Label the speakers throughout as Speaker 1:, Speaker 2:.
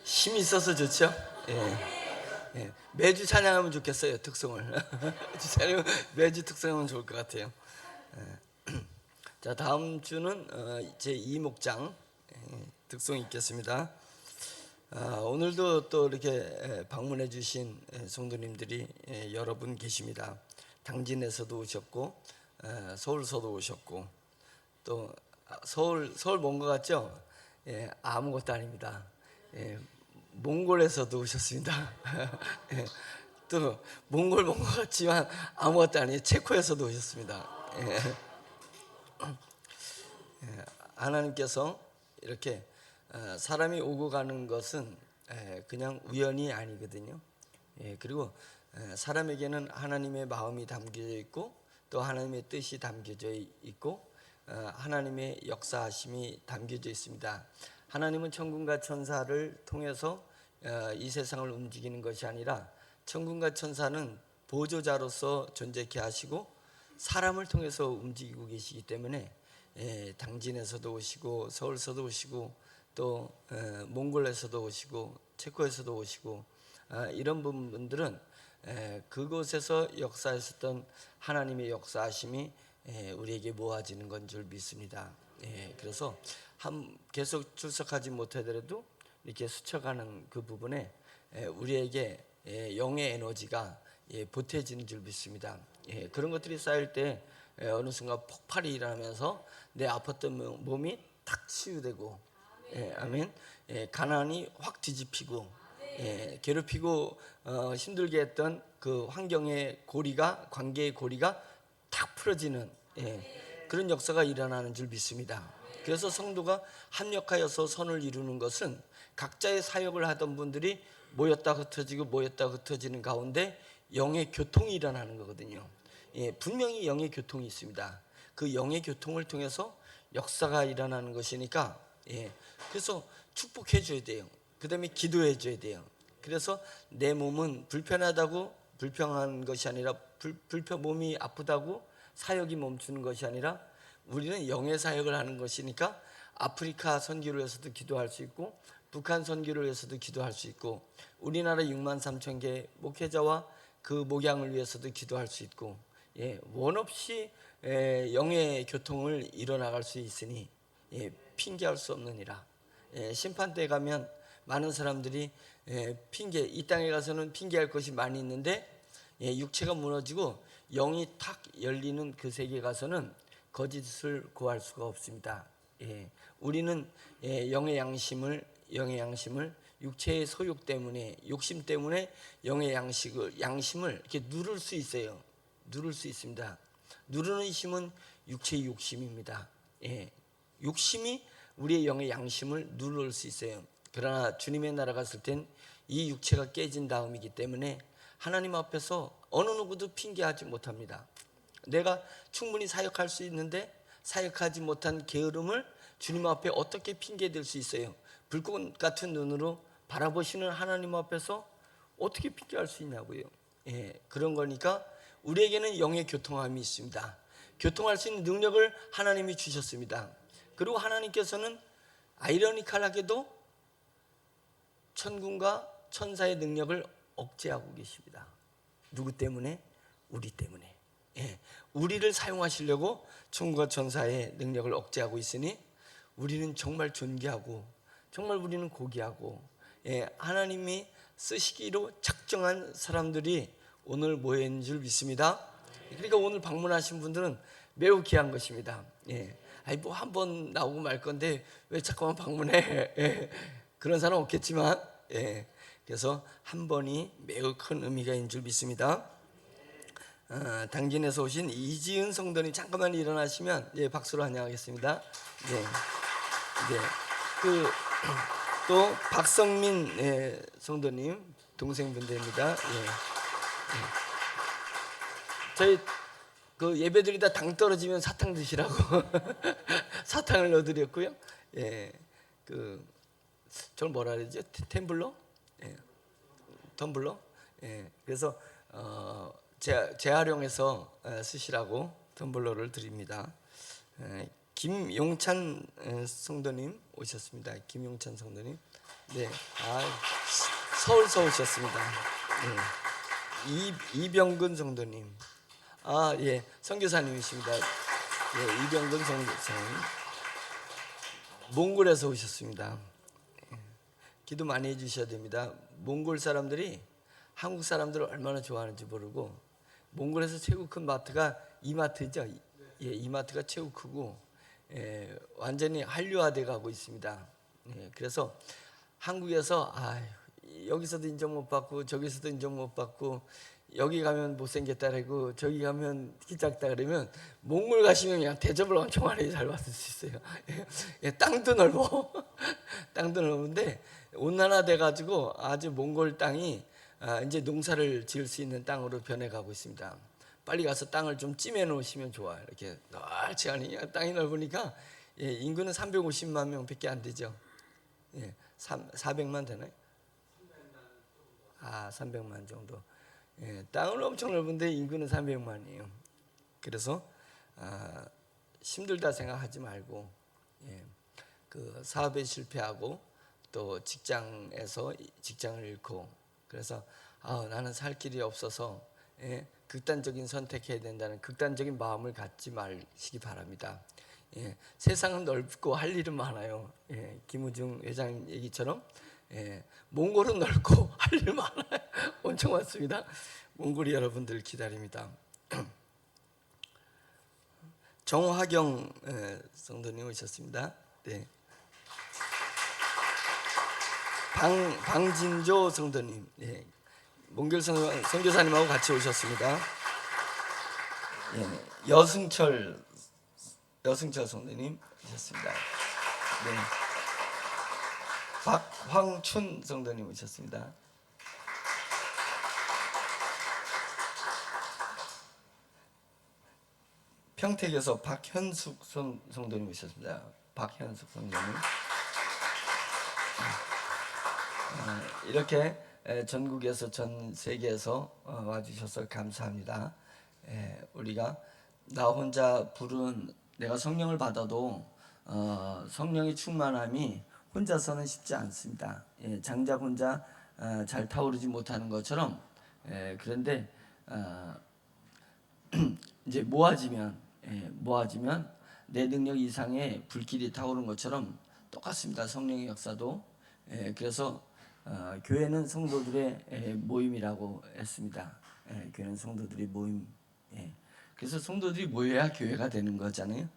Speaker 1: 힘이 있어서 좋죠. 매주 찬양하면 좋겠어요. 특성을 매주 특성하면 좋을 것 같아요. 자, 다음 주는 제 2목장 특성이 있겠습니다. 오늘도 또 이렇게 방문해 주신 성도님들이 여러 분 계십니다. 당진에서도 오셨고 서울서도 오셨고 또 서울 먼 것 같죠? 아무것도 아닙니다. 몽골에서도 오셨습니다. 또 몽골 먼 것 같지만 아무것도 아니에요. 체코에서도 오셨습니다. 하나님께서 이렇게 사람이 오고 가는 것은 그냥 우연이 아니거든요. 그리고 사람에게는 하나님의 마음이 담겨져 있고 또 하나님의 뜻이 담겨져 있고 하나님의 역사하심이 담겨져 있습니다. 하나님은 천군과 천사를 통해서 이 세상을 움직이는 것이 아니라 천군과 천사는 보조자로서 존재케 하시고 사람을 통해서 움직이고 계시기 때문에 당진에서도 오시고 서울서도 오시고 또 몽골에서도 오시고 체코에서도 오시고 이런 분들은 그곳에서 역사했었던 하나님의 역사하심이 우리에게 모아지는 건 줄 믿습니다. 그래서 계속 출석하지 못하더라도 이렇게 스쳐가는 그 부분에 우리에게 영의 에너지가 보태지는 줄 믿습니다. 그런 것들이 쌓일 때 어느 순간 폭발이 일어나면서 내 아팠던 몸이 탁 치유되고 아멘. 가난이 확 뒤집히고 괴롭히고 힘들게 했던 그 환경의 고리가 관계의 고리가 탁 풀어지는 그런 역사가 일어나는 줄 믿습니다. 그래서 성도가 합력하여서 선을 이루는 것은 각자의 사역을 하던 분들이 모였다 흩어지는 가운데 영의 교통이 일어나는 거거든요. 분명히 영의 교통이 있습니다. 그 영의 교통을 통해서 역사가 일어나는 것이니까 그래서 축복해 줘야 돼요. 그 다음에 기도해 줘야 돼요. 그래서 내 몸은 불평한 것이 아니라 몸이 아프다고 사역이 멈추는 것이 아니라 우리는 영의 사역을 하는 것이니까 아프리카 선교를 위해서도 기도할 수 있고 북한 선교를 위해서도 기도할 수 있고 우리나라 6만 3천 개 목회자와 그 목양을 위해서도 기도할 수 있고 원 없이 영의 교통을 이뤄나갈 수 있으니 핑계할 수 없느니라. 심판대에 가면 많은 사람들이 이 땅에 가서는 핑계할 것이 많이 있는데 육체가 무너지고 영이 탁 열리는 그 세계에 가서는 거짓을 구할 수가 없습니다. 우리는 영의 양심을 육체의 소욕 때문에 욕심 때문에 영의 양심을 이렇게 누를 수 있어요. 누를 수 있습니다. 누르는 힘은 육체의 욕심입니다. 욕심이 우리의 영의 양심을 누를 수 있어요. 그러나 주님의 나라 갔을 땐 이 육체가 깨진 다음이기 때문에 하나님 앞에서 어느 누구도 핑계하지 못합니다. 내가 충분히 사역할 수 있는데 사역하지 못한 게으름을 주님 앞에 어떻게 핑계댈 수 있어요? 불꽃 같은 눈으로 바라보시는 하나님 앞에서 어떻게 핑계할 수 있냐고요. 그런 거니까 우리에게는 영의 교통함이 있습니다. 교통할 수 있는 능력을 하나님이 주셨습니다. 그리고 하나님께서는 아이러니컬하게도 천군과 천사의 능력을 억제하고 계십니다. 누구 때문에? 우리 때문에. 우리를 사용하시려고 천군과 천사의 능력을 억제하고 있으니 우리는 정말 존귀하고 정말 우리는 고귀하고 하나님이 쓰시기로 작정한 사람들이 오늘 모인 줄 믿습니다. 그러니까 오늘 방문하신 분들은 매우 귀한 것입니다. 뭐 한 번 나오고 말 건데 왜 자꾸만 방문해? 그런 사람 없겠지만 그래서 한 번이 매우 큰 의미가 있는 줄 믿습니다. 당진에서 오신 이지은 성도님 잠깐만 일어나시면 박수로 환영하겠습니다. 또 박성민 성도님 동생분들입니다. 저희 그 예배드리다 당 떨어지면 사탕 드시라고 사탕을 넣어드렸고요. 저걸 뭐라 그러죠? 텀블러? 텀블러? 그래서 재활용해서 쓰시라고 텀블러를 드립니다. 김용찬 성도님 오셨습니다. 김용찬 성도님. 네, 서울서 오셨습니다. 네. 이병근 성도님. 예, 선교사님이십니다. 예, 이병근 성도님. 몽골에서 오셨습니다. 기도 많이 해주셔야 됩니다. 몽골 사람들이 한국 사람들을 얼마나 좋아하는지 모르고, 몽골에서 최고 큰 마트가 이마트죠. 예, 이마트가 최고 크고, 완전히 한류화돼 가고 있습니다. 그래서 한국에서 여기서도 인정 못 받고 저기서도 인정 못 받고, 여기 가면 못생겼다 그러고 저기 가면 키 작다 그러면, 몽골 가시면 그냥 대접을 엄청 많이 잘 받을 수 있어요. 땅도 넓어. 땅도 넓은데 온난화돼 가지고 아주 몽골 땅이 이제 농사를 지을 수 있는 땅으로 변해가고 있습니다. 빨리 가서 땅을 좀 찜해 놓으시면 좋아요. 이렇게 넓지 않으니까, 땅이 넓으니까. 인구는 350만 명밖에 안 되죠. 400만 되나요? 300만 정도. 땅은 엄청 넓은데 인구는 300만이에요. 그래서 힘들다 생각하지 말고, 그 사업에 실패하고 또 직장에서 직장을 잃고, 그래서 나는 살 길이 없어서 극단적인 선택해야 된다는 극단적인 마음을 갖지 마시기 바랍니다. 세상은 넓고 할 일은 많아요. 김우중 회장 얘기처럼 몽골은 넓고 할 일 많아요. 엄청 많습니다. 몽골이 여러분들 기다립니다. 정화경 성도님 오셨습니다. 네. 방진조 성도님, 몽골 선교사님하고 같이 오셨습니다. 여승철 성도님 오셨습니다. 네. 박황춘 성도님 오셨습니다. 평택에서 박현숙 성도님 오셨습니다. 박현숙 성도님. 이렇게 전국에서 전 세계에서 와주셔서 감사합니다. 우리가 나 혼자 부른, 내가 성령을 받아도 성령의 충만함이 혼자서는 쉽지 않습니다. 장작 혼자 잘 타오르지 못하는 것처럼, 그런데 이제 모아지면 내 능력 이상의 불길이 타오르는 것처럼 똑같습니다. 성령의 역사도. 그래서 교회는 성도들의 모임이라고 했습니다. 교회는 성도들의 모임. 그래서 성도들이 모여야 교회가 되는 거잖아요.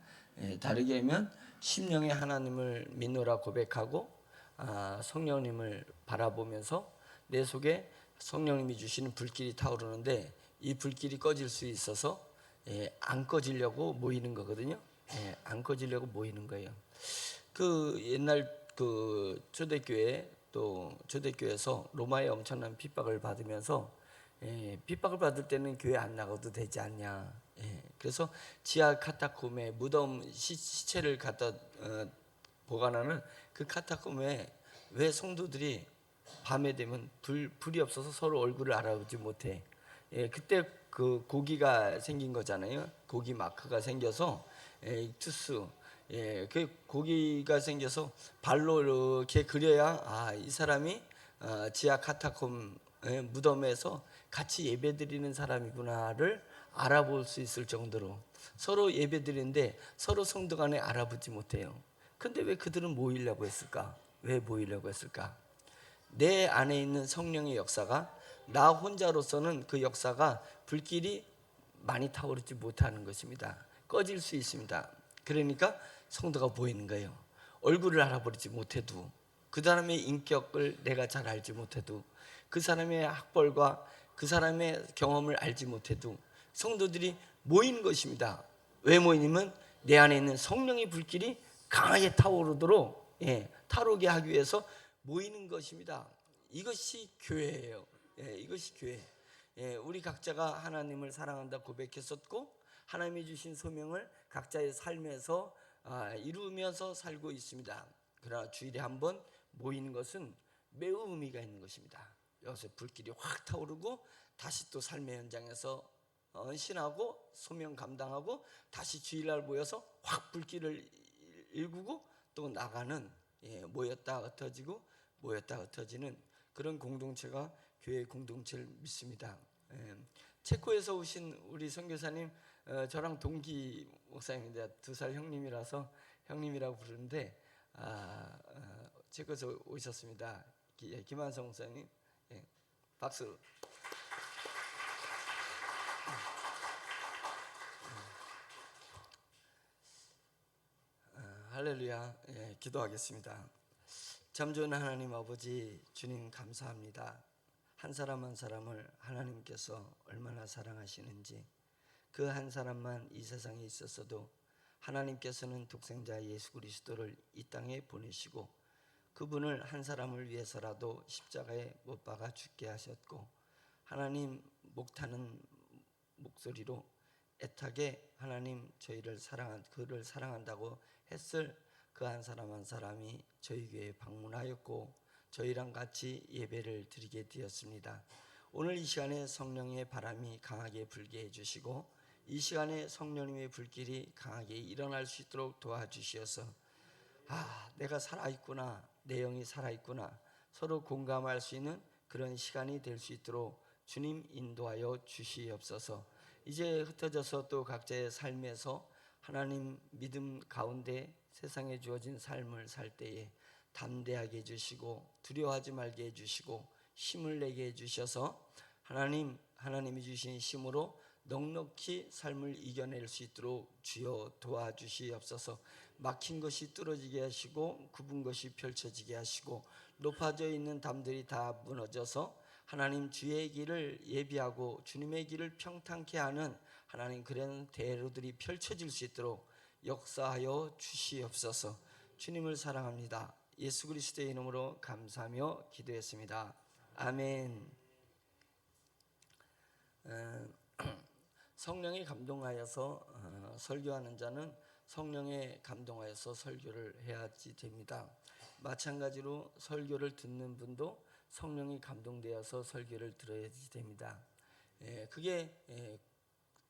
Speaker 1: 다르게 하면 심령의 하나님을 믿노라 고백하고 성령님을 바라보면서 내 속에 성령님이 주시는 불길이 타오르는데, 이 불길이 꺼질 수 있어서 안 꺼지려고 모이는 거거든요. 안 꺼지려고 모이는 거예요. 그 옛날 그 초대교회, 또 초대교회에서 로마의 엄청난 핍박을 받으면서 핍박을 받을 때는 교회 안 나가도 되지 않냐. 그래서 지하 카타콤에 무덤 시체를 갖다 보관하는 그 카타콤에 왜 성도들이 밤에 되면 불이 없어서 서로 얼굴을 알아보지 못해. 그때 그 고기가 생긴 거잖아요. 고기 마크가 생겨서 투스, 그 고기가 생겨서 발로 이렇게 그려야 이 사람이 지하 카타콤 무덤에서 같이 예배드리는 사람이구나를 알아볼 수 있을 정도로 서로 예배드리는데 서로 성도 간에 알아보지 못해요. 근데 왜 그들은 모이려고 했을까? 왜 모이려고 했을까? 내 안에 있는 성령의 역사가, 나 혼자로서는 그 역사가 불길이 많이 타오르지 못하는 것입니다. 꺼질 수 있습니다. 그러니까 성도가 보이는 거예요. 얼굴을 알아보지 못해도, 그 사람의 인격을 내가 잘 알지 못해도, 그 사람의 학벌과 그 사람의 경험을 알지 못해도 성도들이 모이는 것입니다. 왜 모이냐면 내 안에 있는 성령의 불길이 강하게 타오르도록 타오르게 하기 위해서 모이는 것입니다. 이것이 교회예요. 이것이 교회. 우리 각자가 하나님을 사랑한다 고백했었고, 하나님이 주신 소명을 각자의 삶에서 이루면서 살고 있습니다. 그러나 주일에 한 번 모이는 것은 매우 의미가 있는 것입니다. 여기서 불길이 확 타오르고 다시 또 삶의 현장에서 헌신하고 소명 감당하고 다시 주일날 모여서 확 불길을 일구고 또 나가는, 모였다 흩어지고 모였다 흩어지는 그런 공동체가 교회 공동체를 믿습니다. 체코에서 오신 우리 선교사님, 저랑 동기 목사님인데 2살 형님이라서 형님이라고 부르는데 체코에서 오셨습니다. 김한성 목사님, 박수. 할렐루야. 기도하겠습니다. 참 좋은 하나님 아버지, 주님 감사합니다. 한 사람 한 사람을 하나님께서 얼마나 사랑하시는지, 그 한 사람만 이 세상에 있었어도 하나님께서는 독생자 예수 그리스도를 이 땅에 보내시고 그분을 한 사람을 위해서라도 십자가에 못 박아 죽게 하셨고, 하나님 목타는 목소리로 애타게 하나님 저희를 그를 사랑한다고 했을 그 한 사람 한 사람이 저희 교회에 방문하였고 저희랑 같이 예배를 드리게 되었습니다. 오늘 이 시간에 성령의 바람이 강하게 불게 해주시고 이 시간에 성령님의 불길이 강하게 일어날 수 있도록 도와주시어서 내가 살아있구나, 내 영이 살아있구나, 서로 공감할 수 있는 그런 시간이 될 수 있도록 주님 인도하여 주시옵소서. 이제 흩어져서 또 각자의 삶에서 하나님 믿음 가운데 세상에 주어진 삶을 살 때에 담대하게 해주시고 두려워하지 말게 해주시고 힘을 내게 해주셔서 하나님이 주신 힘으로 넉넉히 삶을 이겨낼 수 있도록 주여 도와주시옵소서. 막힌 것이 뚫어지게 하시고 굽은 것이 펼쳐지게 하시고 높아져 있는 담들이 다 무너져서 하나님 주의 길을 예비하고 주님의 길을 평탄케 하는 하나님 그런 대로들이 펼쳐질 수 있도록 역사하여 주시옵소서. 주님을 사랑합니다. 예수 그리스도의 이름으로 감사하며 기도했습니다. 아멘. 성령에 감동하여서 설교하는 자는 성령에 감동하여서 설교를 해야지 됩니다. 마찬가지로 설교를 듣는 분도 성령이 감동되어서 설교를 들어야지 됩니다. 그게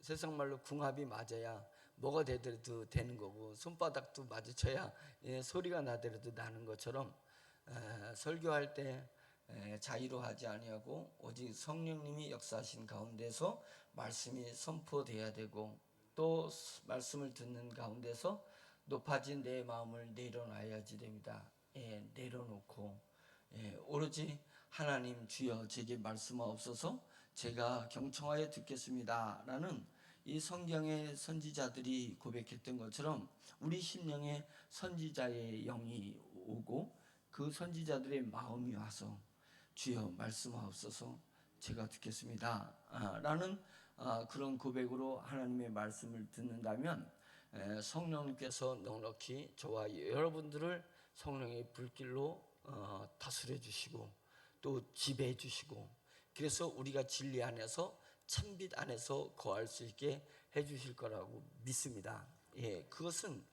Speaker 1: 세상 말로 궁합이 맞아야 뭐가 되더라도 되는 거고 손바닥도 마주쳐야 소리가 나더라도 나는 것처럼 설교할 때 자의로 하지 아니하고 오직 성령님이 역사하신 가운데서 말씀이 선포돼야 되고 또 말씀을 듣는 가운데서 높아진 내 마음을 내려놔야지 됩니다. 내려놓고 오로지 하나님 주여 제게 말씀하옵소서 제가 경청하여 듣겠습니다 라는 이 성경의 선지자들이 고백했던 것처럼 우리 심령에 선지자의 영이 오고 그 선지자들의 마음이 와서 주여 말씀하옵소서 제가 듣겠습니다 라는 그런 고백으로 하나님의 말씀을 듣는다면 성령님께서 넉넉히 저와 여러분들을 성령의 불길로 다스려 주시고 또 지배해 주시고 그래서 우리가 진리 안에서 참빛 안에서 거할 수 있게 해 주실 거라고 믿습니다. 그것은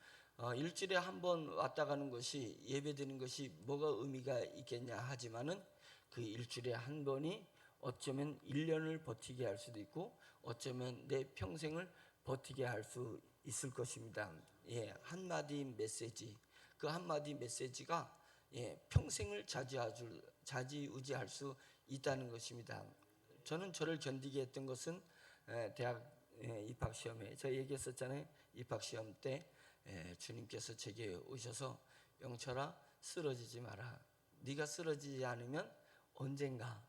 Speaker 1: 일주일에 한 번 왔다 가는 것이 예배드리는 것이 뭐가 의미가 있겠냐 하지만은 그 일주일에 한 번이 어쩌면 1년을 버티게 할 수도 있고 어쩌면 내 평생을 버티게 할 수 있을 것입니다. 한마디 메시지, 그 한마디 메시지가 평생을 좌지우지할 수 있다는 것입니다. 저는 저를 견디게 했던 것은 대학 입학시험에 제가 얘기했었잖아요. 입학시험 때 주님께서 제게 오셔서 영철아 쓰러지지 마라. 네가 쓰러지지 않으면 언젠가,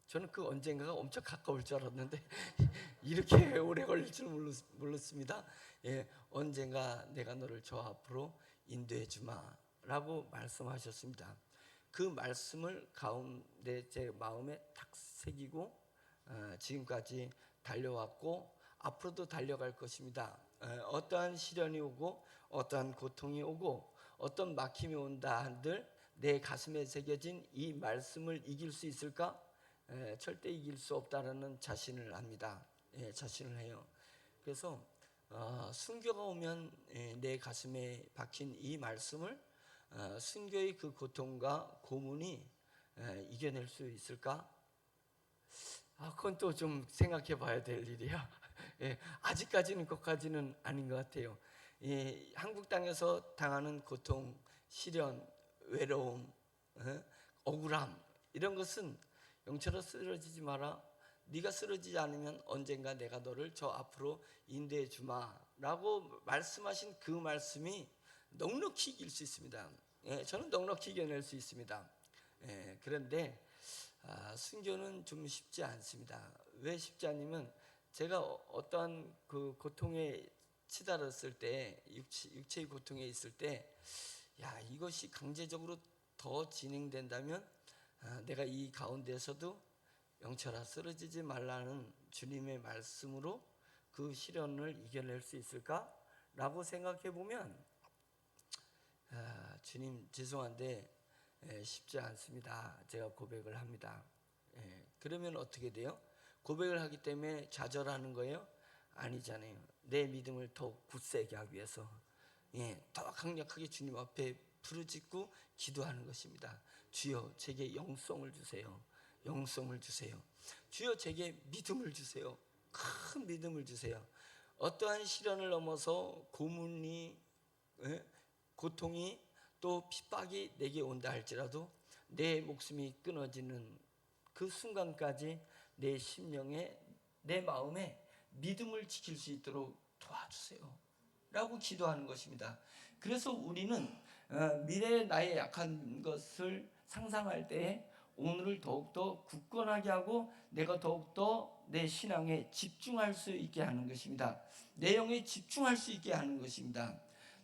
Speaker 1: 저는 그 언젠가가 엄청 가까울 줄 알았는데 이렇게 오래 걸릴 줄 몰랐습니다. 언젠가 내가 너를 저 앞으로 인도해 주마 라고 말씀하셨습니다. 그 말씀을 가운데 제 마음에 탁 새기고 지금까지 달려왔고 앞으로도 달려갈 것입니다. 어떠한 시련이 오고 어떠한 고통이 오고 어떤 막힘이 온다 한들 내 가슴에 새겨진 이 말씀을 이길 수 있을까? 절대 이길 수 없다라는 자신을 합니다. 자신을 해요. 그래서 순교가 오면 내 가슴에 박힌 이 말씀을 순교의 그 고통과 고문이 이겨낼 수 있을까? 그건 또 좀 생각해 봐야 될 일이야. 예, 아직까지는 그것까지는 아닌 것 같아요. 예, 한국 땅에서 당하는 고통, 시련, 외로움, 억울함 이런 것은 영철아 쓰러지지 마라. 네가 쓰러지지 않으면 언젠가 내가 너를 저 앞으로 인도해 주마라고 말씀하신 그 말씀이 넉넉히 이길 수 있습니다. 예, 저는 넉넉히 이겨낼 수 있습니다. 예, 그런데 순교는 좀 쉽지 않습니다. 왜 쉽지 않냐면 제가 어떠한 그 고통에 치달았을 때, 육체의 고통에 있을 때, 이것이 강제적으로 더 진행된다면 내가 이 가운데서도 영철아 쓰러지지 말라는 주님의 말씀으로 그 시련을 이겨낼 수 있을까라고 생각해 보면 주님 죄송한데 쉽지 않습니다. 제가 고백을 합니다. 그러면 어떻게 돼요? 고백을 하기 때문에 좌절하는 거예요? 아니잖아요. 내 믿음을 더욱 굳세게 하기 위해서 더 강력하게 주님 앞에 부르짖고 기도하는 것입니다. 주여 제게 영성을 주세요. 영성을 주세요. 주여 제게 믿음을 주세요. 큰 믿음을 주세요. 어떠한 시련을 넘어서 고문이 고통이 또 핍박이 내게 온다 할지라도 내 목숨이 끊어지는 그 순간까지 내 심령에 내 마음에 믿음을 지킬 수 있도록 도와주세요 라고 기도하는 것입니다. 그래서 우리는 미래의 나의 약한 것을 상상할 때에 오늘을 더욱더 굳건하게 하고 내가 더욱더 내 신앙에 집중할 수 있게 하는 것입니다. 내 영에 집중할 수 있게 하는 것입니다.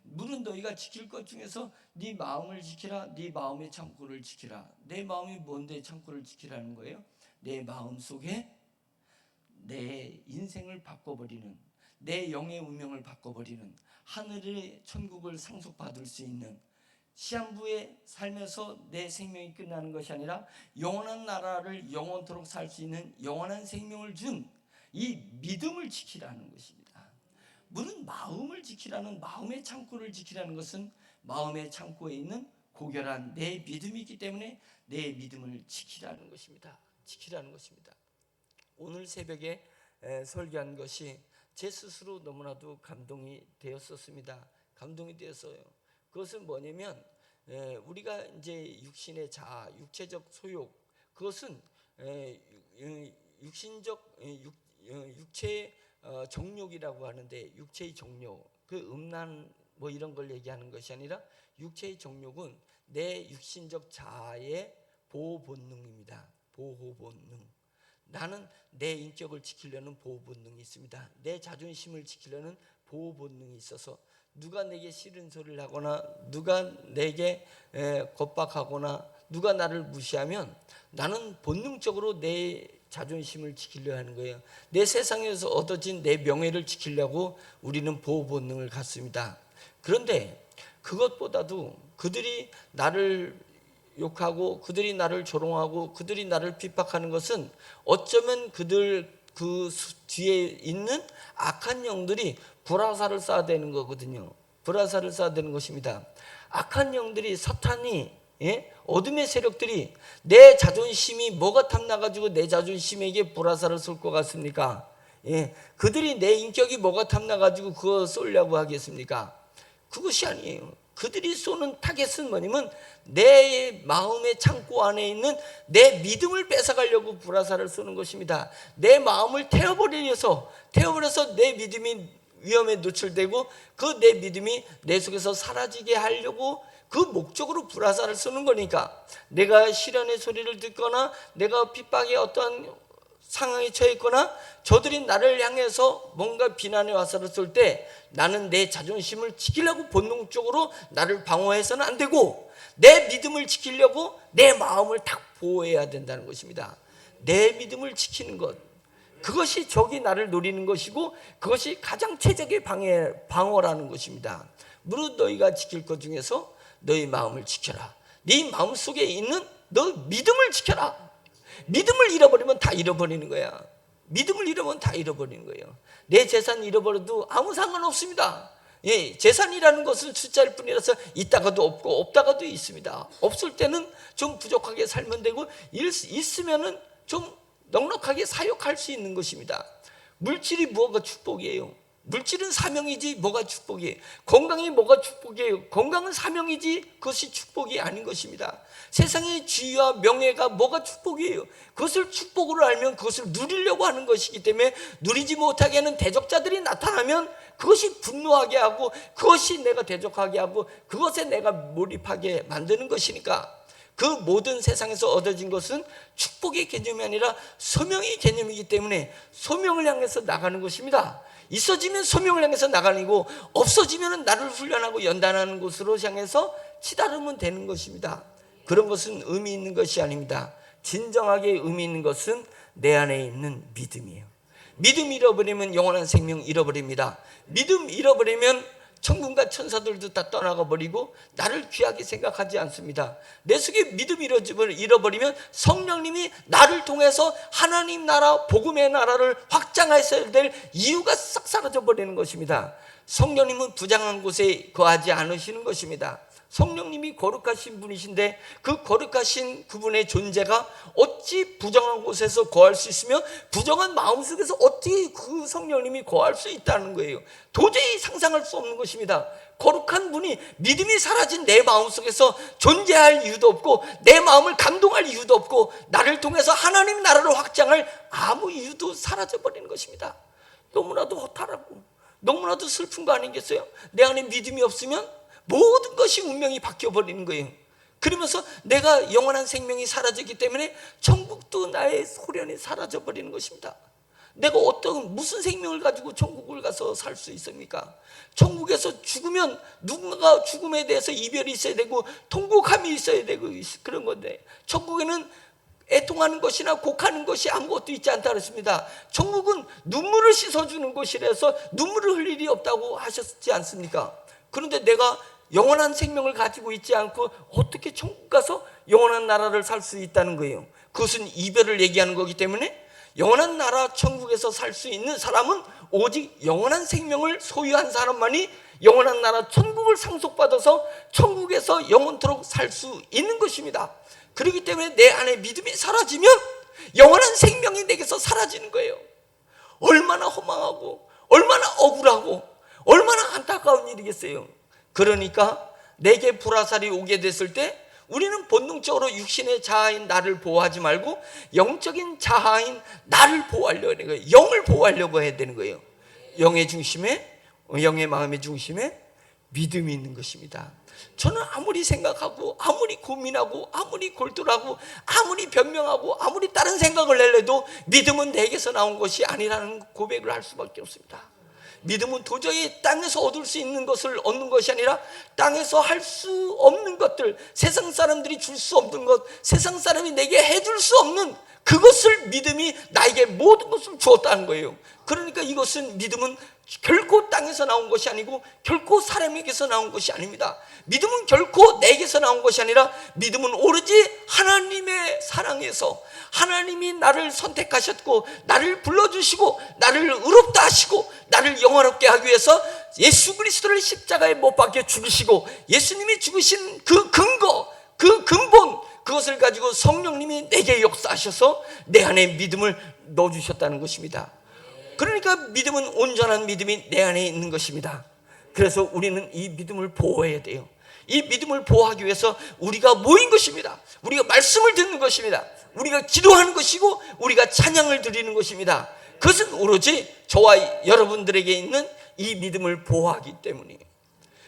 Speaker 1: 물은 너희가 지킬 것 중에서 네 마음을 지키라. 네 마음의 창고를 지키라. 내 마음이 뭔데 창고를 지키라는 거예요? 내 마음 속에 내 인생을 바꿔버리는, 내 영의 운명을 바꿔버리는, 하늘의 천국을 상속받을 수 있는, 시한부의 삶에서 내 생명이 끝나는 것이 아니라 영원한 나라를 영원토록 살 수 있는 영원한 생명을 준 이 믿음을 지키라는 것입니다. 물은 마음을 지키라는, 마음의 창고를 지키라는 것은 마음의 창고에 있는 고결한 내 믿음이 있기 때문에 내 믿음을 지키라는 것입니다. 지키라는 것입니다. 오늘 새벽에 설교한 것이 제 스스로 너무나도 감동이 되었었습니다. 감동이 되었어요. 그것은 뭐냐면 우리가 이제 육신의 자아, 육체적 소욕, 그것은 육신적 육체의 정욕이라고 하는데, 육체의 정욕, 그 음란 뭐 이런 걸 얘기하는 것이 아니라 육체의 정욕은 내 육신적 자아의 보호 본능입니다. 보호 본능. 나는 내 인격을 지키려는 보호 본능이 있습니다. 내 자존심을 지키려는 보호 본능이 있어서 누가 내게 싫은 소리를 하거나 누가 내게 겁박하거나 누가 나를 무시하면 나는 본능적으로 내 자존심을 지키려 하는 거예요. 내 세상에서 얻어진 내 명예를 지키려고 우리는 보호 본능을 갖습니다. 그런데 그것보다도 그들이 나를 욕하고 그들이 나를 조롱하고 그들이 나를 핍박하는 것은 어쩌면 그들 그 뒤에 있는 악한 영들이 불화살을 쏴대는 거거든요. 불화살을 쏴대는 것입니다. 악한 영들이, 사탄이, 어둠의 세력들이 내 자존심이 뭐가 탐나가지고 내 자존심에게 불화살을 쏠 것 같습니까? 그들이 내 인격이 뭐가 탐나가지고 그거 쏘려고 하겠습니까? 그것이 아니에요. 그들이 쏘는 타겟은 뭐냐면 내 마음의 창고 안에 있는 내 믿음을 뺏어가려고 불화살을 쏘는 것입니다. 내 마음을 태워버려서 내 믿음이 위험에 노출되고 그 내 믿음이 내 속에서 사라지게 하려고 그 목적으로 불화살을 쏘는 거니까, 내가 시련의 소리를 듣거나 내가 핍박의 어떠한 상황에 처해 있거나 저들이 나를 향해서 뭔가 비난의 화살을 쏠 때 나는 내 자존심을 지키려고 본능적으로 나를 방어해서는 안 되고 내 믿음을 지키려고 내 마음을 딱 보호해야 된다는 것입니다. 내 믿음을 지키는 것, 그것이 적이 나를 노리는 것이고 그것이 가장 최적의 방어라는 것입니다. 무릇 너희가 지킬 것 중에서 너희 마음을 지켜라. 네 마음 속에 있는 너 믿음을 지켜라. 믿음을 잃어버리면 다 잃어버리는 거야. 믿음을 잃으면 다 잃어버리는 거예요. 내 재산 잃어버려도 아무 상관없습니다. 재산이라는 것은 숫자일 뿐이라서 있다가도 없고 없다가도 있습니다. 없을 때는 좀 부족하게 살면 되고 있으면은 좀 넉넉하게 사역할 수 있는 것입니다. 물질이 뭐가 축복이에요? 물질은 사명이지 뭐가 축복이에요? 건강이 뭐가 축복이에요? 건강은 사명이지 그것이 축복이 아닌 것입니다. 세상의 지위와 명예가 뭐가 축복이에요? 그것을 축복으로 알면 그것을 누리려고 하는 것이기 때문에 누리지 못하게 하는 대적자들이 나타나면 그것이 분노하게 하고 그것이 내가 대적하게 하고 그것에 내가 몰입하게 만드는 것이니까 그 모든 세상에서 얻어진 것은 축복의 개념이 아니라 소명의 개념이기 때문에 소명을 향해서 나가는 것입니다. 있어지면 소명을 향해서 나가는 거고 없어지면 나를 훈련하고 연단하는 곳으로 향해서 치달으면 되는 것입니다. 그런 것은 의미 있는 것이 아닙니다. 진정하게 의미 있는 것은 내 안에 있는 믿음이에요. 믿음 잃어버리면 영원한 생명 잃어버립니다. 믿음 잃어버리면 천군과 천사들도 다 떠나가 버리고 나를 귀하게 생각하지 않습니다. 내 속에 믿음 잃어버리면 성령님이 나를 통해서 하나님 나라 복음의 나라를 확장하셔야 될 이유가 싹 사라져 버리는 것입니다. 성령님은 부장한 곳에 거하지 않으시는 것입니다. 성령님이 거룩하신 분이신데 그 거룩하신 그분의 존재가 어찌 부정한 곳에서 거할 수 있으며 부정한 마음속에서 어떻게 그 성령님이 거할 수 있다는 거예요. 도저히 상상할 수 없는 것입니다. 거룩한 분이 믿음이 사라진 내 마음속에서 존재할 이유도 없고 내 마음을 감동할 이유도 없고 나를 통해서 하나님 나라를 확장할 아무 이유도 사라져버리는 것입니다. 너무나도 허탈하고 너무나도 슬픈 거 아니겠어요? 내 안에 믿음이 없으면 모든 것이 운명이 바뀌어버리는 거예요. 그러면서 내가 영원한 생명이 사라졌기 때문에 천국도 나의 소련이 사라져버리는 것입니다. 내가 무슨 생명을 가지고 천국을 가서 살 수 있습니까? 천국에서 죽으면 누군가 죽음에 대해서 이별이 있어야 되고 통곡함이 있어야 되고 그런 건데 천국에는 애통하는 것이나 곡하는 것이 아무것도 있지 않다 그랬습니다. 천국은 눈물을 씻어주는 곳이라서 눈물을 흘릴 일이 없다고 하셨지 않습니까? 그런데 내가 영원한 생명을 가지고 있지 않고 어떻게 천국 가서 영원한 나라를 살 수 있다는 거예요. 그것은 이별을 얘기하는 거기 때문에 영원한 나라 천국에서 살 수 있는 사람은 오직 영원한 생명을 소유한 사람만이 영원한 나라 천국을 상속받아서 천국에서 영원토록 살 수 있는 것입니다. 그렇기 때문에 내 안에 믿음이 사라지면 영원한 생명이 내게서 사라지는 거예요. 얼마나 허망하고 얼마나 억울하고 얼마나 안타까운 일이겠어요. 그러니까 내게 불화살이 오게 됐을 때 우리는 본능적으로 육신의 자아인 나를 보호하지 말고 영적인 자아인 나를 보호하려고 하는 거예요. 영을 보호하려고 해야 되는 거예요. 영의 중심에, 영의 마음의 중심에 믿음이 있는 것입니다. 저는 아무리 생각하고 아무리 고민하고 아무리 골똘하고 아무리 변명하고 아무리 다른 생각을 내려도 믿음은 내게서 나온 것이 아니라는 고백을 할 수밖에 없습니다. 믿음은 도저히 땅에서 얻을 수 있는 것을 얻는 것이 아니라 땅에서 할 수 없는 것들, 세상 사람들이 줄 수 없는 것, 세상 사람이 내게 해줄 수 없는 그것을 믿음이 나에게 모든 것을 주었다는 거예요. 그러니까 이것은 믿음은 결코 땅에서 나온 것이 아니고 결코 사람에게서 나온 것이 아닙니다. 믿음은 결코 내게서 나온 것이 아니라 믿음은 오로지 하나님의 사랑에서 하나님이 나를 선택하셨고 나를 불러주시고 나를 의롭다 하시고 나를 영화롭게 하기 위해서 예수 그리스도를 십자가에 못 박혀 죽이시고 예수님이 죽으신 그 근거, 그 근본, 그것을 가지고 성령님이 내게 역사하셔서 내 안에 믿음을 넣어주셨다는 것입니다. 그러니까 믿음은 온전한 믿음이 내 안에 있는 것입니다. 그래서 우리는 이 믿음을 보호해야 돼요. 이 믿음을 보호하기 위해서 우리가 모인 것입니다. 우리가 말씀을 듣는 것입니다. 우리가 기도하는 것이고 우리가 찬양을 드리는 것입니다. 그것은 오로지 저와 여러분들에게 있는 이 믿음을 보호하기 때문이에요.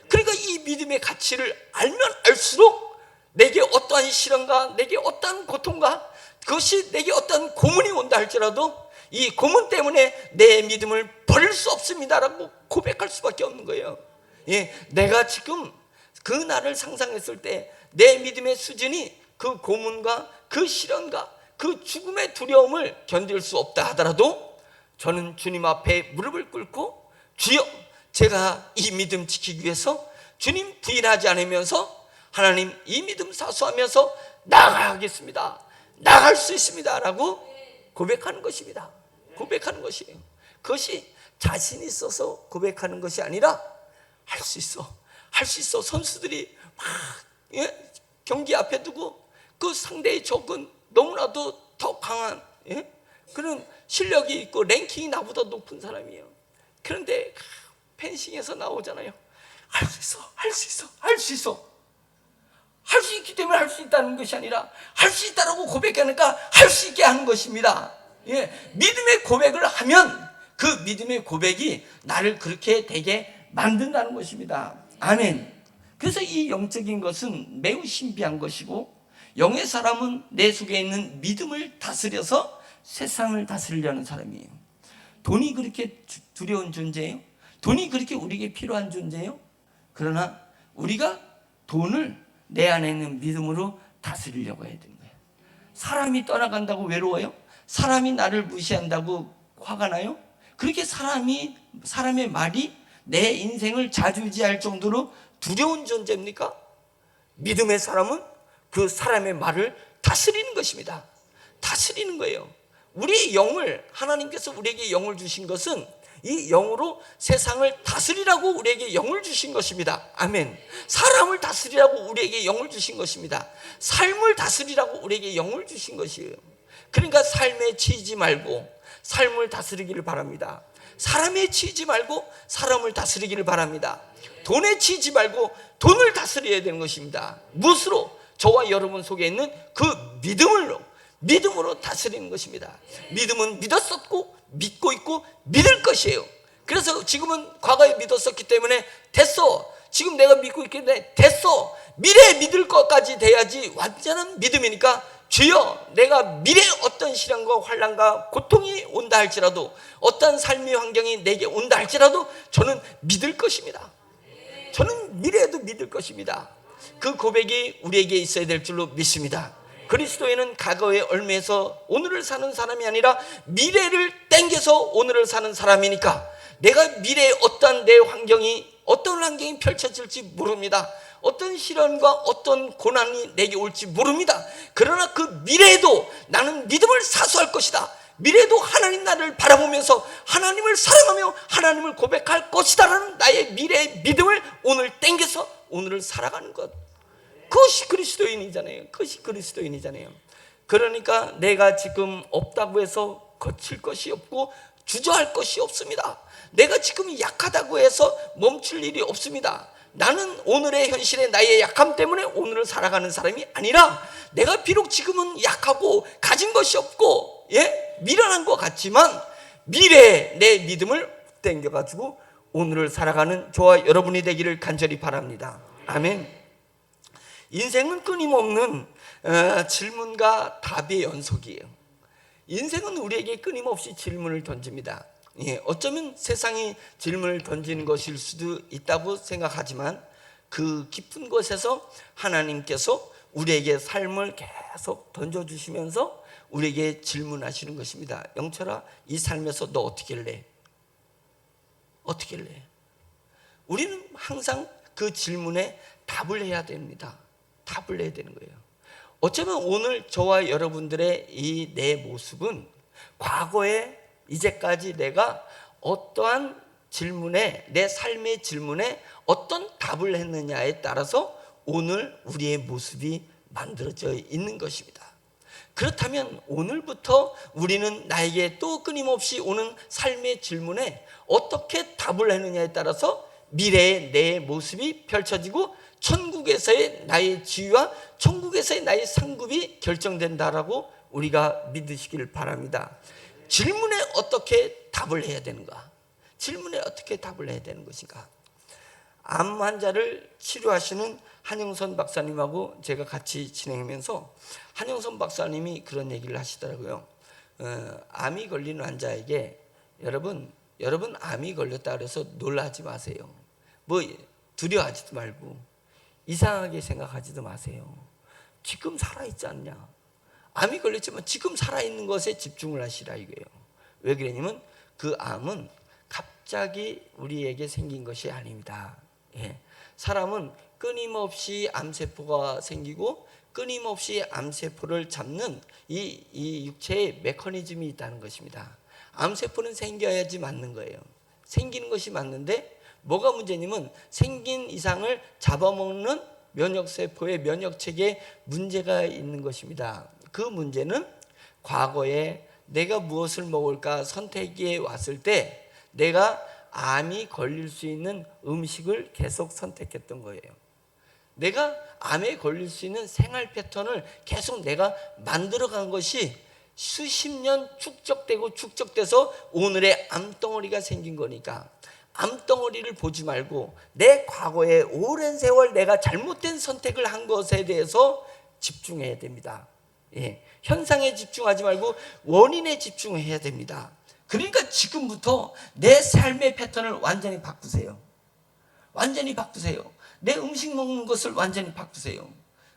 Speaker 1: 그러니까 이 믿음의 가치를 알면 알수록 내게 어떠한 시련과 내게 어떠한 고통과 그것이 내게 어떠한 고문이 온다 할지라도 이 고문 때문에 내 믿음을 버릴 수 없습니다라고 고백할 수밖에 없는 거예요. 내가 지금 그 날을 상상했을 때 내 믿음의 수준이 그 고문과 그 시련과 그 죽음의 두려움을 견딜 수 없다 하더라도 저는 주님 앞에 무릎을 꿇고 주여 제가 이 믿음 지키기 위해서 주님 부인하지 않으면서 하나님 이 믿음 사수하면서 나아가겠습니다. 나갈 수 있습니다 라고 고백하는 것입니다. 고백하는 것이에요. 그것이 자신 있어서 고백하는 것이 아니라 할 수 있어, 할 수 있어. 선수들이 막 경기 앞에 두고 그 상대의 적은 너무나도 더 강한 그는 실력이 있고 랭킹이 나보다 높은 사람이에요. 그런데 펜싱에서 나오잖아요. 할 수 있어, 할 수 있어, 할 수 있어. 할 수 있기 때문에 할 수 있다는 것이 아니라 할 수 있다라고 고백하니까 할 수 있게 하는 것입니다. 예, 믿음의 고백을 하면 그 믿음의 고백이 나를 그렇게 되게 만든다는 것입니다. 아멘. 그래서 이 영적인 것은 매우 신비한 것이고, 영의 사람은 내 속에 있는 믿음을 다스려서 세상을 다스리려는 사람이에요. 돈이 그렇게 두려운 존재예요? 돈이 그렇게 우리에게 필요한 존재예요? 그러나 우리가 돈을 내 안에 있는 믿음으로 다스리려고 해야 되는 거예요. 사람이 떠나간다고 외로워요? 사람이 나를 무시한다고 화가 나요? 그렇게 사람의 말이 내 인생을 좌지우지할 정도로 두려운 존재입니까? 믿음의 사람은 그 사람의 말을 다스리는 것입니다. 다스리는 거예요. 우리의 영을, 하나님께서 우리에게 영을 주신 것은 이 영으로 세상을 다스리라고 우리에게 영을 주신 것입니다. 아멘. 사람을 다스리라고 우리에게 영을 주신 것입니다. 삶을 다스리라고 우리에게 영을 주신 것이에요. 그러니까 삶에 치이지 말고 삶을 다스리기를 바랍니다. 사람에 치이지 말고 사람을 다스리기를 바랍니다. 돈에 치이지 말고 돈을 다스려야 되는 것입니다. 무엇으로? 저와 여러분 속에 있는 그 믿음으로 다스리는 것입니다. 믿음은 믿었었고 믿고 있고 믿을 것이에요. 그래서 지금은 과거에 믿었었기 때문에 됐어. 지금 내가 믿고 있기 때문에 됐어. 미래에 믿을 것까지 돼야지 완전한 믿음이니까, 주여, 내가 미래에 어떤 시련과 환난과 고통이 온다 할지라도, 어떤 삶의 환경이 내게 온다 할지라도 저는 믿을 것입니다. 저는 미래에도 믿을 것입니다. 그 고백이 우리에게 있어야 될 줄로 믿습니다. 그리스도인은 과거에 얽매여서 오늘을 사는 사람이 아니라 미래를 땡겨서 오늘을 사는 사람이니까, 내가 미래에 어떤 환경이 펼쳐질지 모릅니다. 어떤 시련과 어떤 고난이 내게 올지 모릅니다. 그러나 그 미래에도 나는 믿음을 사수할 것이다. 미래에도 하나님 나를 바라보면서 하나님을 사랑하며 하나님을 고백할 것이다 라는 나의 미래의 믿음을 오늘 땡겨서 오늘을 살아가는 것, 그것이 그리스도인이잖아요. 그것이 그리스도인이잖아요. 그러니까 내가 지금 없다고 해서 거칠 것이 없고 주저할 것이 없습니다. 내가 지금 약하다고 해서 멈출 일이 없습니다. 나는 오늘의 현실의 나의 약함 때문에 오늘을 살아가는 사람이 아니라, 내가 비록 지금은 약하고 가진 것이 없고 미련한 것 같지만 미래에 내 믿음을 땡겨가지고 오늘을 살아가는 저와 여러분이 되기를 간절히 바랍니다. 아멘. 인생은 끊임없는 질문과 답의 연속이에요. 인생은 우리에게 끊임없이 질문을 던집니다. 어쩌면 세상이 질문을 던지는 것일 수도 있다고 생각하지만, 그 깊은 곳에서 하나님께서 우리에게 삶을 계속 던져주시면서 우리에게 질문하시는 것입니다. 영철아, 이 삶에서 너 어떻게 할래? 어떻게 할래? 우리는 항상 그 질문에 답을 해야 됩니다. 답을 해야 되는 거예요. 어쩌면 오늘 저와 여러분들의 이 내 모습은 과거에 이제까지 내가 어떠한 질문에, 내 삶의 질문에 어떤 답을 했느냐에 따라서 오늘 우리의 모습이 만들어져 있는 것입니다. 그렇다면 오늘부터 우리는 나에게 또 끊임없이 오는 삶의 질문에 어떻게 답을 했느냐에 따라서 미래의 내 모습이 펼쳐지고 천국에서의 나의 지위와 천국에서의 나의 상급이 결정된다라고 우리가 믿으시기를 바랍니다. 질문에 어떻게 답을 해야 되는가? 질문에 어떻게 답을 해야 되는 것인가? 암 환자를 치료하시는 한영선 박사님하고 제가 같이 진행하면서 한영선 박사님이 그런 얘기를 하시더라고요. 암이 걸린 환자에게 여러분 암이 걸렸다 그래서 놀라지 마세요. 뭐 두려워하지도 말고 이상하게 생각하지도 마세요. 지금 살아있지 않냐? 암이 걸렸지만 지금 살아있는 것에 집중을 하시라 이거예요. 왜 그러냐면 그 암은 갑자기 우리에게 생긴 것이 아닙니다. 사람은 끊임없이 암세포가 생기고 끊임없이 암세포를 잡는 이 육체에 메커니즘이 있다는 것입니다. 암세포는 생겨야지 맞는 거예요. 생기는 것이 맞는데 뭐가 문제냐면 생긴 이상을 잡아먹는 면역세포의 면역체계에 문제가 있는 것입니다. 그 문제는 과거에 내가 무엇을 먹을까 선택에 왔을 때 내가 암이 걸릴 수 있는 음식을 계속 선택했던 거예요. 내가 암에 걸릴 수 있는 생활 패턴을 계속 내가 만들어간 것이 수십 년 축적돼서 오늘의 암덩어리가 생긴 거니까, 암덩어리를 보지 말고 내 과거에 오랜 세월 내가 잘못된 선택을 한 것에 대해서 집중해야 됩니다. 현상에 집중하지 말고 원인에 집중해야 됩니다. 그러니까 지금부터 내 삶의 패턴을 완전히 바꾸세요. 완전히 바꾸세요. 내 음식 먹는 것을 완전히 바꾸세요.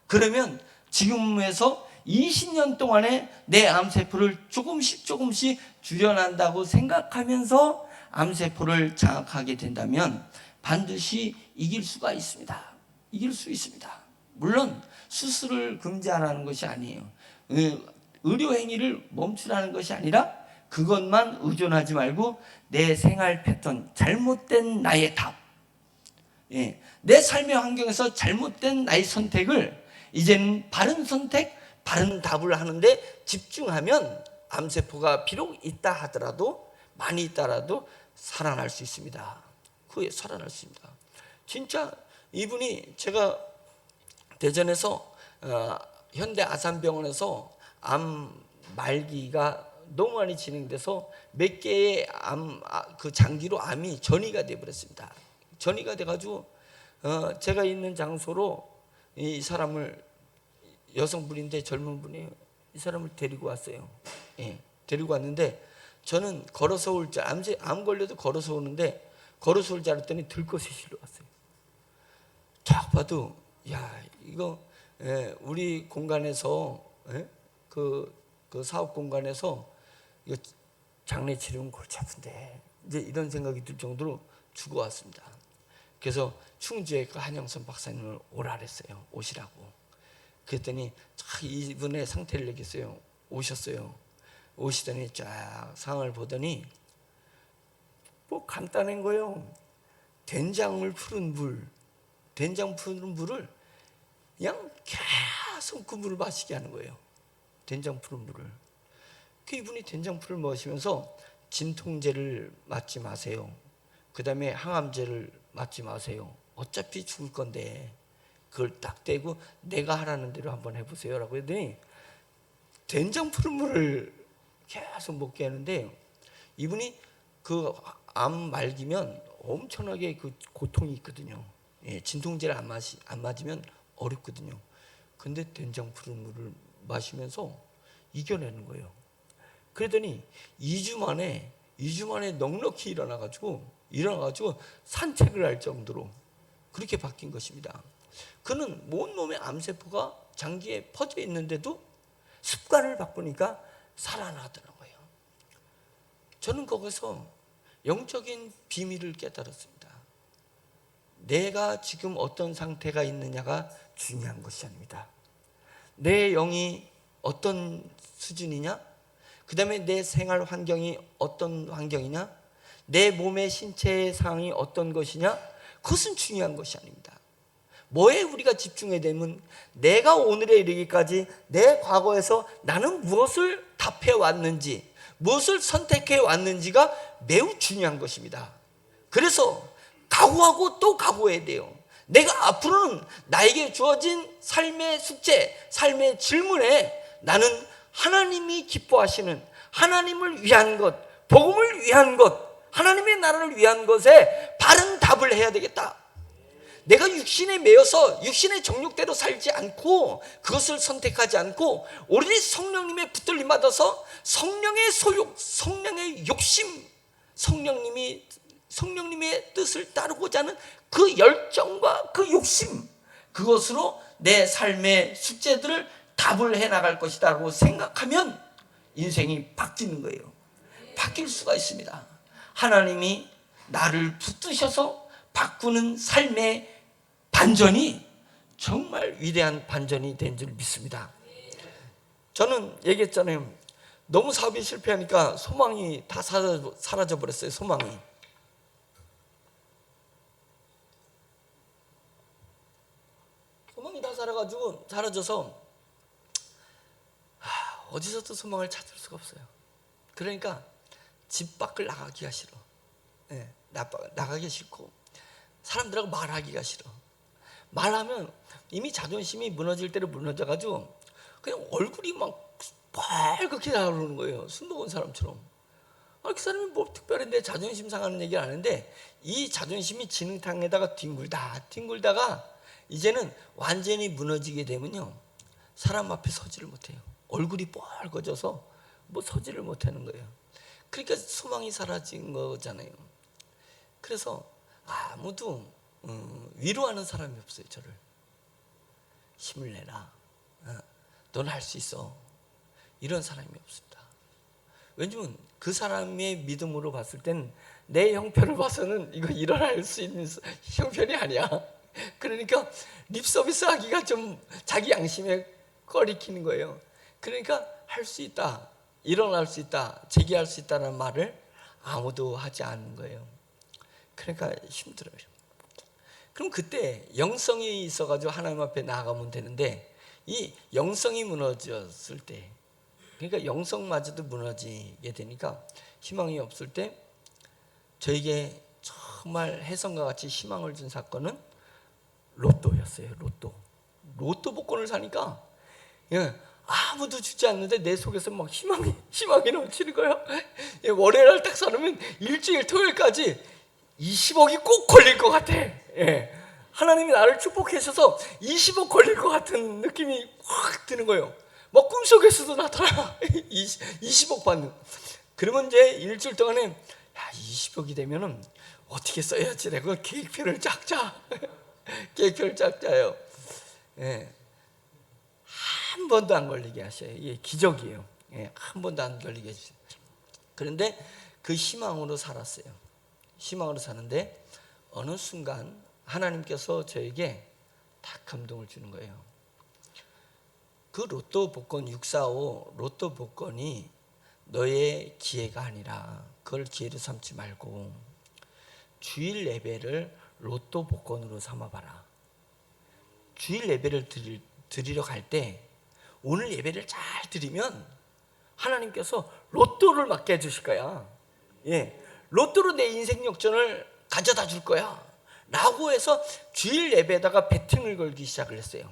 Speaker 1: 그러면 지금에서 20년 동안에 내 암세포를 조금씩 줄여난다고 생각하면서 암세포를 장악하게 된다면 반드시 이길 수가 있습니다. 이길 수 있습니다. 물론 수술을 금지 안 하는 것이 아니에요. 의료 행위를 멈추라는 것이 아니라 그것만 의존하지 말고 내 생활 패턴, 잘못된 나의 답, 내 삶의 환경에서 잘못된 나의 선택을 이제는 바른 선택, 바른 답을 하는데 집중하면 암세포가 비록 있다 하더라도, 많이 있다라도 살아날 수 있습니다. 그에 살아날 수 있습니다. 진짜 이분이, 제가 대전에서 현대 아산병원에서 암 말기가 너무 많이 진행돼서 몇 개의 그 장기로 암이 전이가 되어버렸습니다. 전이가 돼가지고 제가 있는 장소로 이 사람을, 여성분인데 젊은 분이에요. 이 사람을 데리고 왔어요. 데리고 왔는데 저는 걸어서 올 줄, 암 걸려도 걸어서 오는데 걸어서 올 줄 알았더니 들것에 실려왔어요. 딱 봐도 야, 이거 우리 공간에서 그 사업 공간에서 이거 장례 치르면 골치 아픈데, 이제 이런 생각이 들 정도로 죽어왔습니다. 그래서 충주에 그 한영선 박사님을 오라 그랬어요. 오시라고. 그랬더니 이분의 상태를 얘기했어요. 오셨어요. 오시더니 쫙 상황을 보더니 뭐 간단한 거예요. 된장 푸른 물을 그냥 계속 그 물을 마시게 하는 거예요. 된장 푸른 물을. 그 이분이 된장 풀을 마시면서 진통제를 맞지 마세요. 그 다음에 항암제를 맞지 마세요. 어차피 죽을 건데 그걸 딱 떼고 내가 하라는 대로 한번 해보세요 라고 했더니 된장 푸른 물을 계속 먹게 하는데, 이분이 그 암 말기면 엄청나게 그 고통이 있거든요. 진통제를 안 맞으면 어렵거든요. 근데 된장 푸른 물을 마시면서 이겨내는 거예요. 그러더니 2주 만에 넉넉히 일어나가지고 산책을 할 정도로 그렇게 바뀐 것입니다. 그는 온몸에 암세포가 장기에 퍼져 있는데도 습관을 바꾸니까 살아나더라고요. 저는 거기서 영적인 비밀을 깨달았습니다. 내가 지금 어떤 상태가 있느냐가 중요한 것이 아닙니다. 내 영이 어떤 수준이냐, 그 다음에 내 생활 환경이 어떤 환경이냐, 내 몸의 신체의 상황이 어떤 것이냐, 그것은 중요한 것이 아닙니다. 뭐에 우리가 집중해야 되면 내가 오늘에 이르기까지 내 과거에서 나는 무엇을 답해 왔는지, 무엇을 선택해 왔는지가 매우 중요한 것입니다. 그래서 각오하고 또 각오해야 돼요. 내가 앞으로는 나에게 주어진 삶의 숙제, 삶의 질문에 나는 하나님이 기뻐하시는, 하나님을 위한 것, 복음을 위한 것, 하나님의 나라를 위한 것에 바른 답을 해야 되겠다. 내가 육신에 매여서 육신의 정욕대로 살지 않고, 그것을 선택하지 않고 오로지 성령님의 붙들림 받아서 성령의 소욕, 성령의 욕심, 성령님의 뜻을 따르고자 하는 그 열정과 그 욕심, 그것으로 내 삶의 숙제들을 답을 해나갈 것이다라고 생각하면 인생이 바뀌는 거예요. 바뀔 수가 있습니다. 하나님이 나를 붙드셔서 바꾸는 삶의 반전이 정말 위대한 반전이 된 줄 믿습니다. 저는 얘기했잖아요. 너무 사업이 실패하니까 소망이 다 사라져 버렸어요. 소망이 다 사라져서 어디서도 소망을 찾을 수가 없어요. 그러니까 집 밖을 나가기가 싫어. 예, 나가기 싫고 사람들하고 말하기가 싫어. 말하면 이미 자존심이 무너질 대로 무너져가지고 그냥 얼굴이 막 빨갛게 나오는 거예요. 술 먹은 사람처럼. 그 사람이 뭐 특별히 자존심 상하는 얘기를 안 하는데 이 자존심이 진흙탕에다가 뒹굴다가 이제는 완전히 무너지게 되면요, 사람 앞에 서지를 못해요. 얼굴이 빨개져서 뭐 서지를 못하는 거예요. 그러니까 소망이 사라진 거잖아요. 그래서 아무도 위로하는 사람이 없어요. 저를 힘을 내라, 넌 할 수 있어, 이런 사람이 없습니다. 왜냐면 그 사람의 믿음으로 봤을 땐 내 형편을 봐서는 이거 일어날 수 있는 형편이 아니야. 그러니까 립 서비스 하기가 좀 자기 양심에 꺼리키는 거예요. 그러니까 할 수 있다, 일어날 수 있다, 재기할 수 있다는 말을 아무도 하지 않는 거예요. 그러니까 힘들어요. 그럼 그때 영성이 있어가지고 하나님 앞에 나아가면 되는데, 이 영성이 무너졌을 때, 그러니까 영성마저도 무너지게 되니까 희망이 없을 때, 저에게 정말 혜성과 같이 희망을 준 사건은 로또였어요. 로또 복권을 사니까 아무도 주지 않는데 내 속에서 막 희망이 넘치는 거예요. 월요일날 딱 사놓으면 일주일 토요일까지 20억이 꼭 걸릴 것 같아. 하나님이 나를 축복해 주셔서 20억 걸릴 것 같은 느낌이 확 드는 거예요. 막 꿈속에서도 나타나. 20억 받는. 그러면 이제 일주일 동안에 20억이 되면은 어떻게 써야지, 내가 계획표를 쫙 짜. 계획표를 쫙 짜요. 한 번도 안 걸리게 하셔요. 이게 기적이에요. 한 번도 안 걸리게 해주세요. 그런데 그 희망으로 살았어요. 희망으로 사는데 어느 순간 하나님께서 저에게 딱 감동을 주는 거예요. 그 로또 복권 645 로또 복권이 너의 기회가 아니라 그걸 기회로 삼지 말고 주일 예배를 로또 복권으로 삼아봐라. 주일 예배를 드리러 갈 때 오늘 예배를 잘 드리면 하나님께서 로또를 맞게 해주실 거야. 로또로 내 인생 역전을 가져다 줄 거야 라고 해서 주일 예배에다가 베팅을 걸기 시작을 했어요.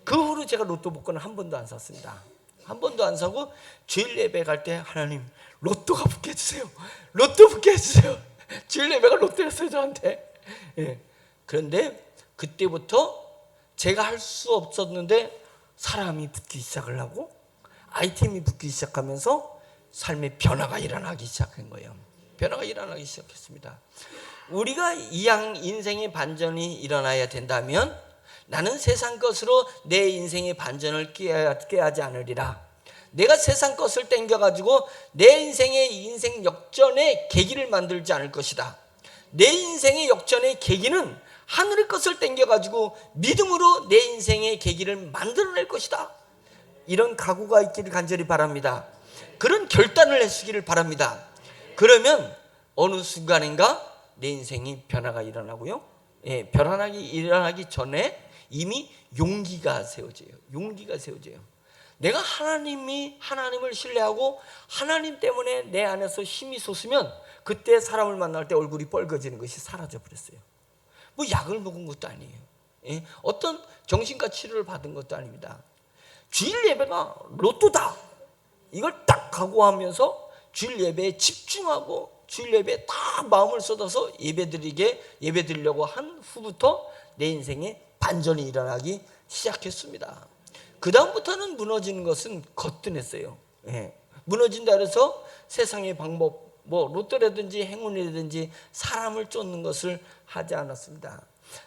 Speaker 1: 그 후로 제가 로또 복권을 한 번도 안 샀습니다. 한 번도 안 사고 주일 예배 갈 때 하나님 로또가 붙게 해주세요. 로또 붙게 해주세요. 주일 예배가 로또였어요 저한테. 그런데 그때부터 제가 할 수 없었는데 사람이 붙기 시작을 하고 아이템이 붙기 시작하면서 삶의 변화가 일어나기 시작한 거예요. 변화가 일어나기 시작했습니다. 우리가 인생의 반전이 일어나야 된다면 나는 세상 것으로 내 인생의 반전을 꾀하지 않으리라. 내가 세상 것을 땡겨가지고 내 인생의 인생 역전의 계기를 만들지 않을 것이다. 내 인생의 역전의 계기는 하늘의 것을 땡겨가지고 믿음으로 내 인생의 계기를 만들어낼 것이다. 이런 각오가 있기를 간절히 바랍니다. 그런 결단을 하시기를 바랍니다. 그러면 어느 순간인가 내 인생이 변화가 일어나고요. 변화가 일어나기 전에 이미 용기가 세워져요. 내가 하나님을 신뢰하고 하나님 때문에 내 안에서 힘이 솟으면 그때 사람을 만날 때 얼굴이 뻘거지는 것이 사라져 버렸어요. 뭐 약을 먹은 것도 아니에요. 어떤 정신과 치료를 받은 것도 아닙니다. 주일 예배가 로또다, 이걸 딱 각오하면서 주일 예배에 집중하고 주일 예배에 딱 마음을 쏟아서 예배드리려고 한 후부터 내 인생에 반전이 일어나기 시작했습니다. 그 다음부터는 무너지는 것은 거뜬했어요. 무너진다 해서 세상의 방법, 로또라든지 행운이라든지 사람을 쫓는 것을 하지 않았습니다.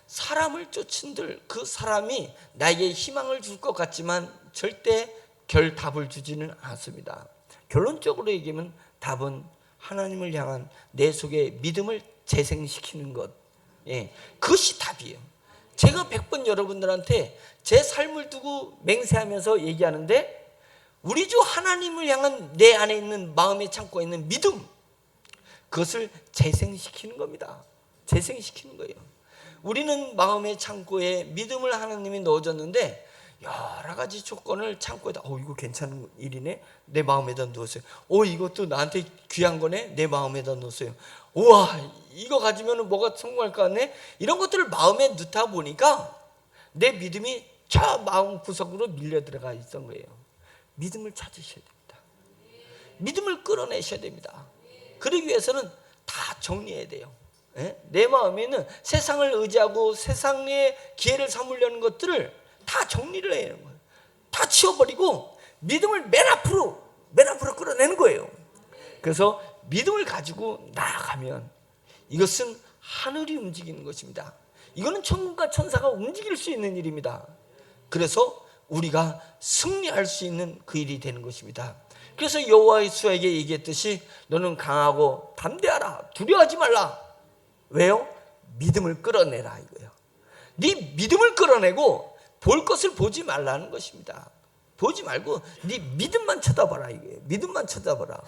Speaker 1: 사람을 쫓은들 그 사람이 나에게 희망을 줄 것 같지만 절대 답을 주지는 않습니다. 결론적으로 얘기하면 답은 하나님을 향한 내 속의 믿음을 재생시키는 것, 그것이 답이에요. 제가 100번 여러분들한테 제 삶을 두고 맹세하면서 얘기하는데, 우리 주 하나님을 향한 내 안에 있는 마음의 창고에 있는 믿음, 그것을 재생시키는 겁니다. 재생시키는 거예요. 우리는 마음의 창고에 믿음을 하나님이 넣어줬는데 여러 가지 조건을 창고에다 이거 괜찮은 일이네 내 마음에다 넣었어요. 이것도 나한테 귀한 거네 내 마음에다 넣었어요. 우와 이거 가지면 뭐가 성공할 것 같네. 이런 것들을 마음에 넣다 보니까 내 믿음이 저 마음 구석으로 밀려 들어가 있던 거예요. 믿음을 찾으셔야 됩니다. 믿음을 끌어내셔야 됩니다. 그러기 위해서는 다 정리해야 돼요. 내 마음에는 세상을 의지하고 세상의 기회를 삼으려는 것들을 다 정리를 해야 하는 거예요. 다 치워버리고 믿음을 맨 앞으로 끌어내는 거예요. 그래서 믿음을 가지고 나아가면 이것은 하늘이 움직이는 것입니다. 이거는 천국과 천사가 움직일 수 있는 일입니다. 그래서 우리가 승리할 수 있는 그 일이 되는 것입니다. 그래서 여호수아에게 얘기했듯이 너는 강하고 담대하라. 두려워하지 말라. 왜요? 믿음을 끌어내라 이거예요. 네 믿음을 끌어내고 볼 것을 보지 말라는 것입니다. 보지 말고 네 믿음만 쳐다봐라 이거예요. 믿음만 쳐다봐라.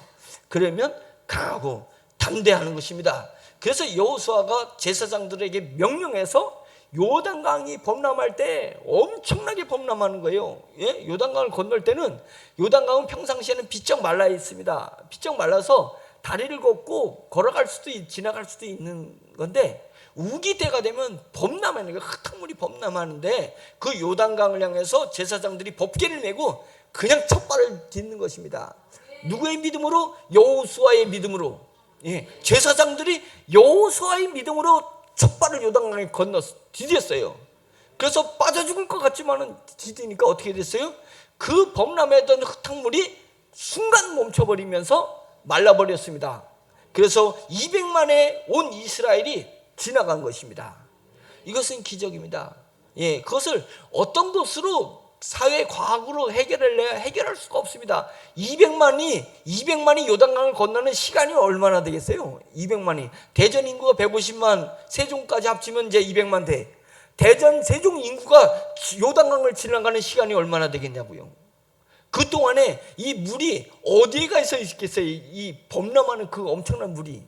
Speaker 1: 그러면 강하고 담대하는 것입니다. 그래서 여호수아가 제사장들에게 명령해서 요단강이 범람할 때 엄청나게 범람하는 거예요. 요단강을 건널 때는 요단강은 평상시에는 비쩍 말라 있습니다. 비쩍 말라서 다리를 걷고 걸어갈 수도 지나갈 수도 있는 건데 우기 때가 되면 범람하는 거예요. 흙탕물이 범람하는데 그 요단강을 향해서 제사장들이 법궤를 메고 그냥 첫 발을 딛는 것입니다. 누구의 믿음으로? 여호수아의 믿음으로. 제사장들이 여호수아의 믿음으로 첫 발을 요단강에 디뎠어요. 그래서 빠져 죽을 것 같지만은 디디니까 어떻게 됐어요? 그 범람했던 흙탕물이 순간 멈춰버리면서 말라버렸습니다. 그래서 200만의 온 이스라엘이 지나간 것입니다. 이것은 기적입니다. 그것을 어떤 것으로 사회 과학으로 해결할 수가 없습니다. 200만이 요단강을 건너는 시간이 얼마나 되겠어요? 200만이 대전 인구가 150만, 세종까지 합치면 이제 200만 돼. 대전 세종 인구가 요단강을 지나가는 시간이 얼마나 되겠냐고요. 그 동안에 이 물이 어디에 가서 있겠어요? 이 범람하는 그 엄청난 물이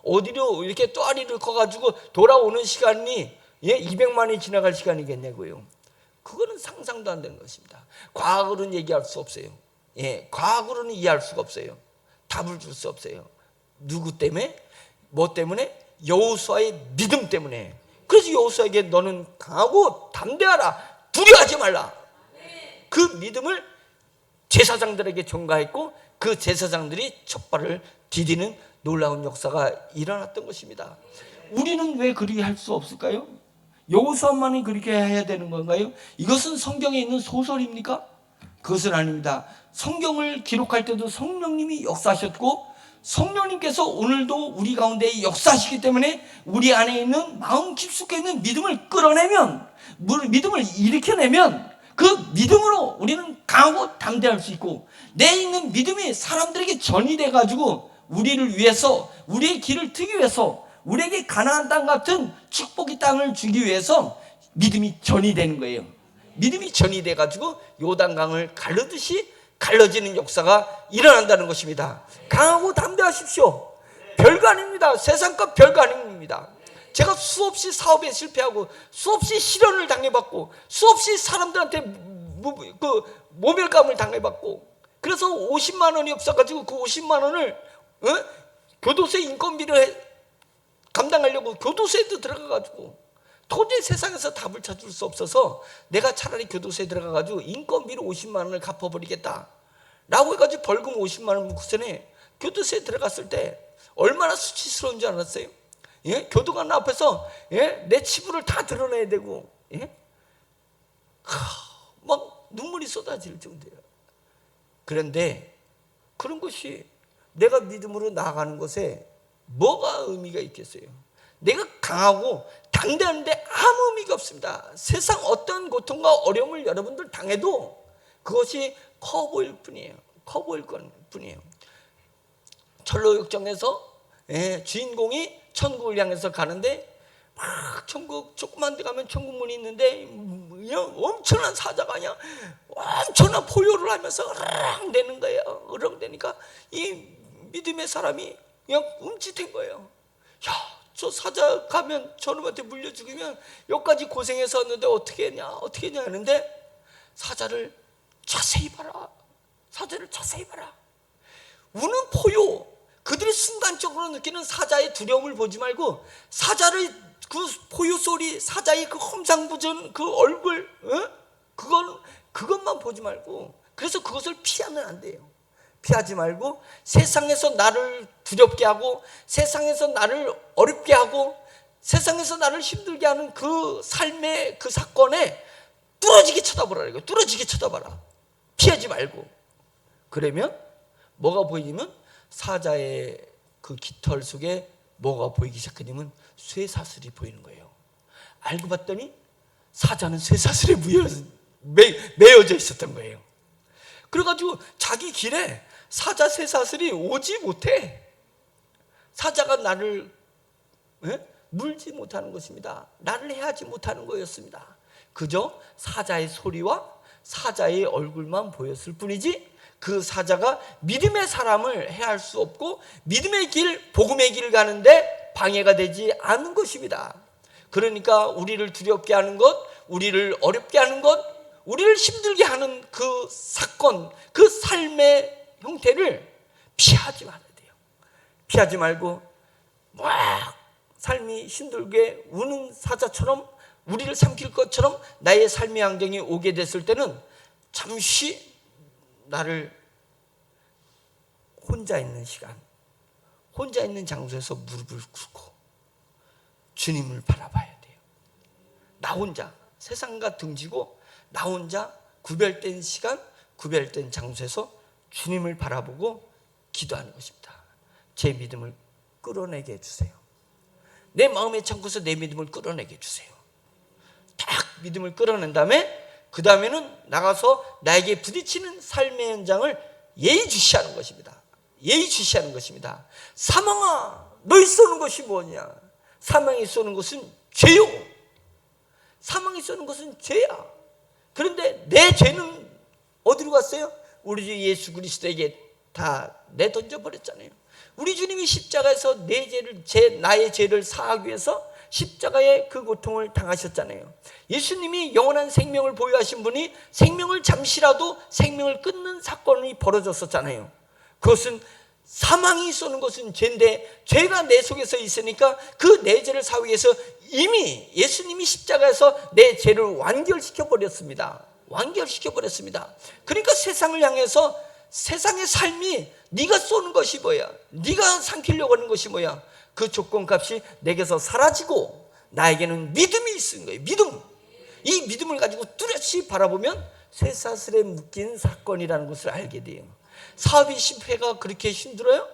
Speaker 1: 어디로 이렇게 또아리를 커가지고 돌아오는 시간이 200만이 지나갈 시간이겠냐고요. 그거는 상상도 안 되는 것입니다. 과학으로는 얘기할 수 없어요. 과학으로는 이해할 수가 없어요. 답을 줄 수 없어요. 누구 때문에? 뭐 때문에? 여호수아의 믿음 때문에. 그래서 여호수아에게 너는 강하고 담대하라. 두려워하지 말라. 그 믿음을 제사장들에게 전가했고 그 제사장들이 첫 발을 디디는 놀라운 역사가 일어났던 것입니다. 우리는 왜 그렇게 할 수 없을까요? 여호수아만이 그렇게 해야 되는 건가요? 이것은 성경에 있는 소설입니까? 그것은 아닙니다. 성경을 기록할 때도 성령님이 역사하셨고 성령님께서 오늘도 우리 가운데 역사하시기 때문에 우리 안에 있는 마음 깊숙이 있는 믿음을 끌어내면, 믿음을 일으켜내면 그 믿음으로 우리는 강하고 담대할 수 있고, 내 있는 믿음이 사람들에게 전이돼 가지고 우리를 위해서, 우리의 길을 트기 위해서, 우리에게 가나안 땅 같은 축복의 땅을 주기 위해서 믿음이 전이 되는 거예요. 믿음이 전이 돼 가지고 요단강을 가르듯이 갈라지는 역사가 일어난다는 것입니다. 강하고 담대하십시오. 별거 아닙니다. 세상과 별거 아닙니다. 제가 수없이 사업에 실패하고 수없이 실현을 당해봤고 수없이 사람들한테 모멸감을 당해봤고, 그래서 50만 원이 없어가지고 그 50만 원을 교도소 인건비를 감당하려고 교도소에도 들어가가지고 도저히 세상에서 답을 찾을 수 없어서 내가 차라리 교도소에 들어가가지고 인건비로 50만 원을 갚아버리겠다 라고 해가지고 벌금 50만 원 묻고서는 교도소에 들어갔을 때 얼마나 수치스러운 줄 알았어요? 교도관 앞에서 내 치부를 다 드러내야 되고 막 눈물이 쏟아질 정도예요. 그런데 그런 것이 내가 믿음으로 나아가는 것에 뭐가 의미가 있겠어요? 내가 강하고 담대한데 아무 의미가 없습니다. 세상 어떤 고통과 어려움을 여러분들 당해도 그것이 커 보일 뿐이에요. 커 보일 뿐이에요. 철로역정에서 주인공이 천국을 향해서 가는데 막 천국 조그만 데 가면 천국 문이 있는데 그냥 엄청난 사자가 그냥 엄청난 포효를 하면서 으렁대는 거예요. 으렁대니까 이 믿음의 사람이 그냥 움찔한 거예요. 야, 저 사자 가면 저놈한테 물려 죽으면 여기까지 고생해서 왔는데 어떻게 했냐 하는데 사자를 자세히 봐라. 사자를 자세히 봐라. 우는 포효, 그들이 순간적으로 느끼는 사자의 두려움을 보지 말고 사자를 그 포효 소리, 사자의 그 험상궂은 그 얼굴, 그것만 보지 말고, 그래서 그것을 피하면 안 돼요. 피하지 말고 세상에서 나를 두렵게 하고 세상에서 나를 어렵게 하고 세상에서 나를 힘들게 하는 그 삶의 그 사건에 뚫어지게 쳐다보라. 뚫어지게 쳐다봐라. 피하지 말고. 그러면 뭐가 보이냐면 사자의 그 깃털 속에 뭐가 보이기 시작하냐면 쇠사슬이 보이는 거예요. 알고 봤더니 사자는 쇠사슬에 매여져 있었던 거예요. 그래가지고 자기 길에 사자 쇠사슬이 오지 못해. 사자가 나를 물지 못하는 것입니다. 나를 해하지 못하는 거였습니다. 그저 사자의 소리와 사자의 얼굴만 보였을 뿐이지 그 사자가 믿음의 사람을 해할 수 없고 믿음의 길, 복음의 길을 가는데 방해가 되지 않는 것입니다. 그러니까 우리를 두렵게 하는 것, 우리를 어렵게 하는 것, 우리를 힘들게 하는 그 사건, 그 삶의 형태를 피하지 말아야 돼요. 피하지 말고 막 삶이 힘들게 우는 사자처럼 우리를 삼킬 것처럼 나의 삶의 환경이 오게 됐을 때는 잠시 나를 혼자 있는 시간, 혼자 있는 장소에서 무릎을 꿇고 주님을 바라봐야 돼요. 나 혼자 세상과 등지고 나 혼자 구별된 시간, 구별된 장소에서 주님을 바라보고 기도하는 것입니다. 제 믿음을 끌어내게 해주세요. 내 마음의 창고에서 내 믿음을 끌어내게 해주세요. 딱 믿음을 끌어낸 다음에 그 다음에는 나가서 나에게 부딪히는 삶의 현장을 예의주시하는 것입니다. 예의주시하는 것입니다. 사망아, 너희 쏘는 것이 뭐냐? 사망이 쏘는 것은 죄요. 사망이 쏘는 것은 죄야. 그런데 내 죄는 어디로 갔어요? 우리 주 예수 그리스도에게 다 내던져 버렸잖아요. 우리 주님이 십자가에서 내 죄를, 나의 죄를 사하기 위해서 십자가의 그 고통을 당하셨잖아요. 예수님이 영원한 생명을 보유하신 분이 생명을 잠시라도 생명을 끊는 사건이 벌어졌었잖아요. 그것은 사망이 쏘는 것은 죄인데 죄가 내 속에서 있으니까 그 내 죄를 사하기 위해서 이미 예수님이 십자가에서 내 죄를 완결시켜 버렸습니다. 완결시켜 버렸습니다. 그러니까 세상을 향해서 세상의 삶이 네가 쏘는 것이 뭐야? 네가 삼키려고 하는 것이 뭐야? 그 조건값이 내게서 사라지고 나에게는 믿음이 있는 거예요. 믿음. 이 믿음을 가지고 뚜렷이 바라보면 쇠사슬에 묶인 사건이라는 것을 알게 돼요. 사업이 실패가 그렇게 힘들어요?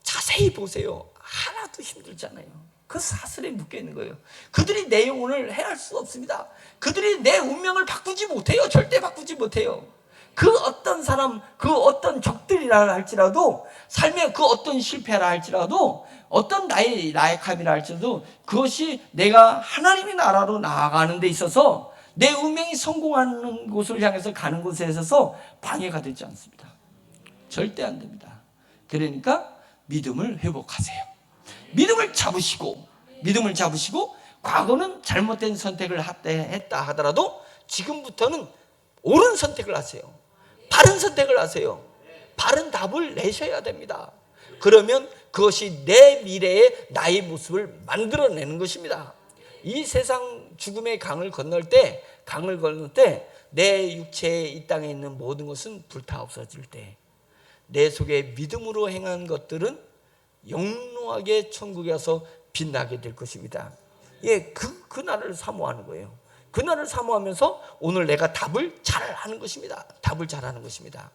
Speaker 1: 자세히 보세요. 하나도 힘들잖아요. 그 사슬에 묶여 있는 거예요. 그들이 내 영혼을 해할 수 없습니다. 그들이 내 운명을 바꾸지 못해요. 절대 바꾸지 못해요. 그 어떤 사람, 그 어떤 적들이라 할지라도, 삶의 그 어떤 실패라 할지라도, 어떤 나의 나약함이라 할지라도 그것이 내가 하나님의 나라로 나아가는 데 있어서 내 운명이 성공하는 곳을 향해서 가는 곳에 있어서 방해가 되지 않습니다. 절대 안 됩니다. 그러니까 믿음을 회복하세요. 믿음을 잡으시고 과거는 잘못된 선택을 했다 하더라도 지금부터는 옳은 선택을 하세요. 바른 선택을 하세요. 바른 답을 내셔야 됩니다. 그러면 그것이 내 미래의 나의 모습을 만들어내는 것입니다. 이 세상 죽음의 강을 건널 때 내 육체에 이 땅에 있는 모든 것은 불타 없어질 때 내 속에 믿음으로 행한 것들은 영롱하게 천국에 가서 빛나게 될 것입니다. 예, 그날을 사모하는 거예요. 그날을 사모하면서 오늘 내가 답을 잘하는 것입니다. 답을 잘하는 것입니다.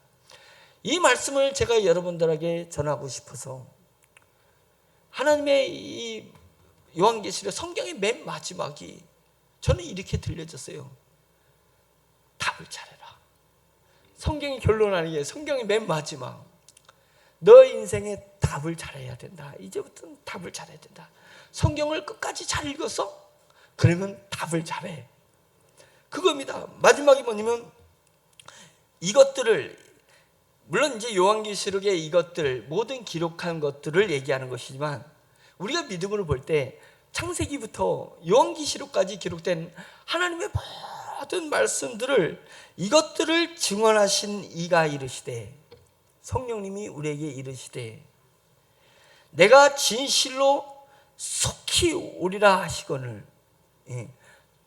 Speaker 1: 이 말씀을 제가 여러분들에게 전하고 싶어서 하나님의 이 요한계시록 성경의 맨 마지막이 저는 이렇게 들려졌어요. 답을 잘해라. 성경이 결론 아니에요. 성경의 맨 마지막. 너 인생에 답을 잘해야 된다. 이제부터는 답을 잘해야 된다. 성경을 끝까지 잘 읽었어? 그러면 답을 잘해. 그겁니다. 마지막이 뭐냐면 이것들을, 물론 이제 요한계시록의 이것들, 모든 기록한 것들을 얘기하는 것이지만 우리가 믿음으로 볼 때 창세기부터 요한계시록까지 기록된 하나님의 모든 말씀들을 이것들을 증언하신 이가 이르시되, 성령님이 우리에게 이르시되, 내가 진실로 속히 오리라 하시거늘.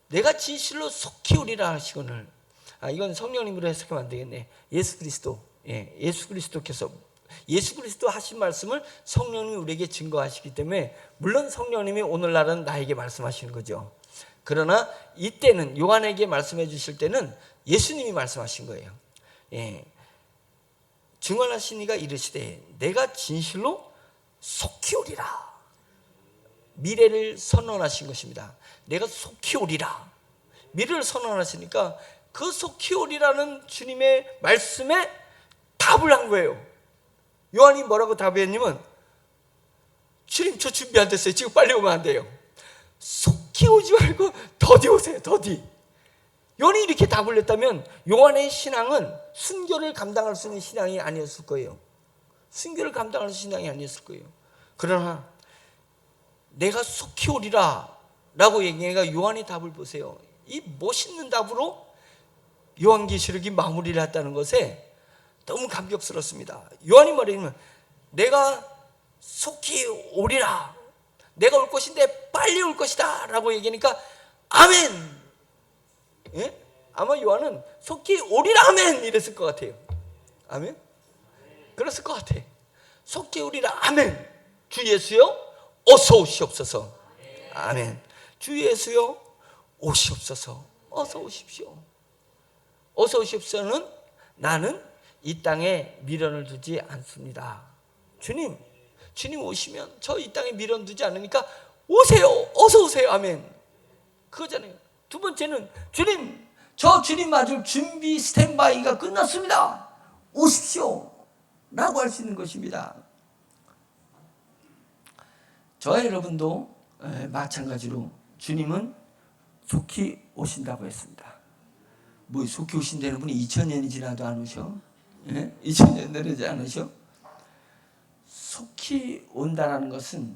Speaker 1: 내가 진실로 속히 오리라 하시거늘. 이건 성령님으로 해석하면 안 되겠네. 예수 그리스도, 예수 그리스도께서, 예수 그리스도 하신 말씀을 성령님이 우리에게 증거하시기 때문에, 물론 성령님이 오늘날은 나에게 말씀하시는 거죠. 그러나 이때는, 요한에게 말씀해 주실 때는 예수님이 말씀하신 거예요. 증언하신 이가 이르시되, 내가 진실로 속히 오리라. 미래를 선언하신 것입니다. 내가 속히 오리라. 미래를 선언하시니까 그 속히 오리라는 주님의 말씀에 답을 한 거예요. 요한이 뭐라고 답했냐면, 주님 저 준비 안 됐어요. 지금 빨리 오면 안 돼요. 속히 오지 말고 더디 오세요. 더디. 요한이 이렇게 답을 했다면 요한의 신앙은 순교를 감당할 수 있는 신앙이 아니었을 거예요. 순교를 감당할 수 있는 신앙이 아니었을 거예요. 그러나 내가 속히 오리라 라고 얘기하니까 요한의 답을 보세요. 이 멋있는 답으로 요한계시록이 마무리를 했다는 것에 너무 감격스럽습니다. 요한이 말하면 내가 속히 오리라, 내가 올 것인데 빨리 올 것이다 라고 얘기하니까 아멘. 아마 요한은 속히 오리라 아멘 이랬을 것 같아요. 아멘? 그랬을 것 같아. 속히 오리라 아멘. 주 예수여 어서 오시옵소서. 아멘. 주 예수여 오시옵소서. 어서 오십시오. 어서 오십시오는 나는 이 땅에 미련을 두지 않습니다. 주님 오시면 저 이 땅에 미련 두지 않으니까 오세요. 어서 오세요. 아멘. 그거잖아요. 두 번째는 주님, 저 주님 맞을 준비 스탠바이가 끝났습니다. 오십시오 라고 할 수 있는 것입니다. 저와 여러분도 마찬가지로 주님은 속히 오신다고 했습니다. 뭐 속히 오신다는 분이 2000년이 지나도 안 오셔? 2000년 내려지 않으셔? 속히 온다라는 것은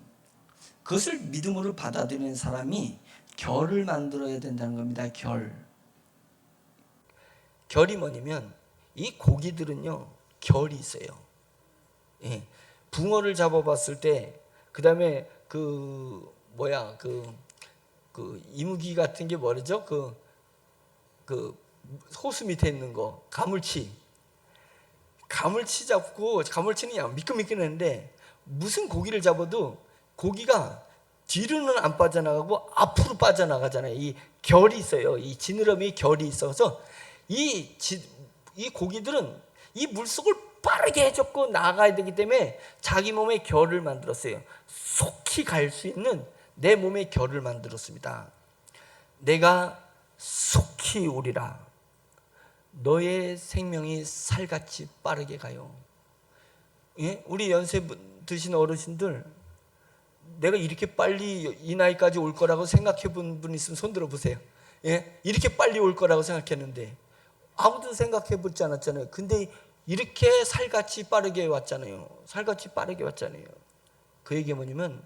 Speaker 1: 그것을 믿음으로 받아들이는 사람이 결을 만들어야 된다는 겁니다. 결이 뭐냐면 이 고기들은요 결이 있어요. 붕어를 잡아봤을 때 그 다음에 그 이무기 같은 게 뭐죠? 그 호수 밑에 있는 거 가물치 잡고, 가물치는 그냥 미끈미끈한데 무슨 고기를 잡아도 고기가 뒤로는 안 빠져나가고 앞으로 빠져나가잖아요. 이 결이 있어요. 이 지느러미 결이 있어서 이 고기들은 이 물속을 빠르게 해줬고 나가야 되기 때문에 자기 몸에 결을 만들었어요. 속히 갈 수 있는 내 몸에 결을 만들었습니다. 내가 속히 오리라. 너의 생명이 살같이 빠르게 가요. 우리 연세 드신 어르신들, 내가 이렇게 빨리 이 나이까지 올 거라고 생각해 본 분 있으면 손 들어 보세요. 이렇게 빨리 올 거라고 생각했는데 아무도 생각해 보지 않았잖아요. 근데 이렇게 살같이 빠르게 왔잖아요. 살같이 빠르게 왔잖아요. 그 얘기가 뭐냐면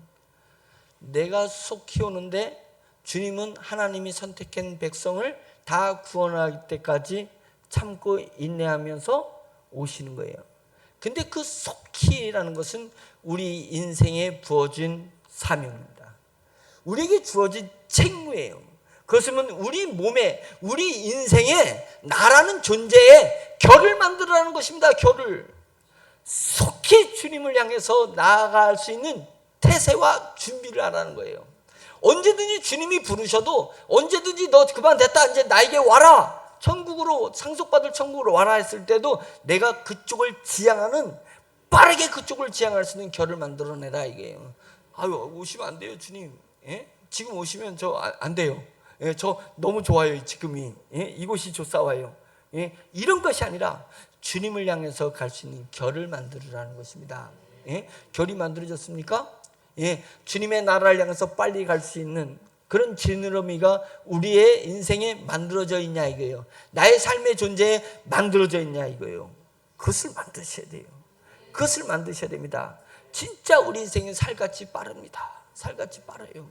Speaker 1: 내가 속히 오는데 주님은 하나님이 선택한 백성을 다 구원할 때까지 참고 인내하면서 오시는 거예요. 근데 그 속히라는 것은 우리 인생에 부어진 사명입니다. 우리에게 주어진 책무예요. 그것은 우리 몸에, 우리 인생에 나라는 존재에 결을 만들어라는 것입니다. 결을. 속히 주님을 향해서 나아갈 수 있는 태세와 준비를 하라는 거예요. 언제든지 주님이 부르셔도 언제든지 너 그만 됐다 이제 나에게 와라, 천국으로 상속받을 천국으로 와라 했을 때도 내가 그쪽을 지향하는, 빠르게 그쪽을 지향할 수 있는 결을 만들어내라 이게요. 아유 오시면 안 돼요 주님. 지금 오시면 저 안 돼요. 저 너무 좋아요 지금이. 이곳이 좋사와요. 이런 것이 아니라 주님을 향해서 갈 수 있는 결을 만들으라는 것입니다. 결이 만들어졌습니까? 주님의 나라를 향해서 빨리 갈 수 있는 그런 지느러미가 우리의 인생에 만들어져 있냐 이거예요. 나의 삶의 존재에 만들어져 있냐 이거예요. 그것을 만드셔야 돼요. 그것을 만드셔야 됩니다. 진짜 우리 인생은 살같이 빠릅니다. 살같이 빠르요.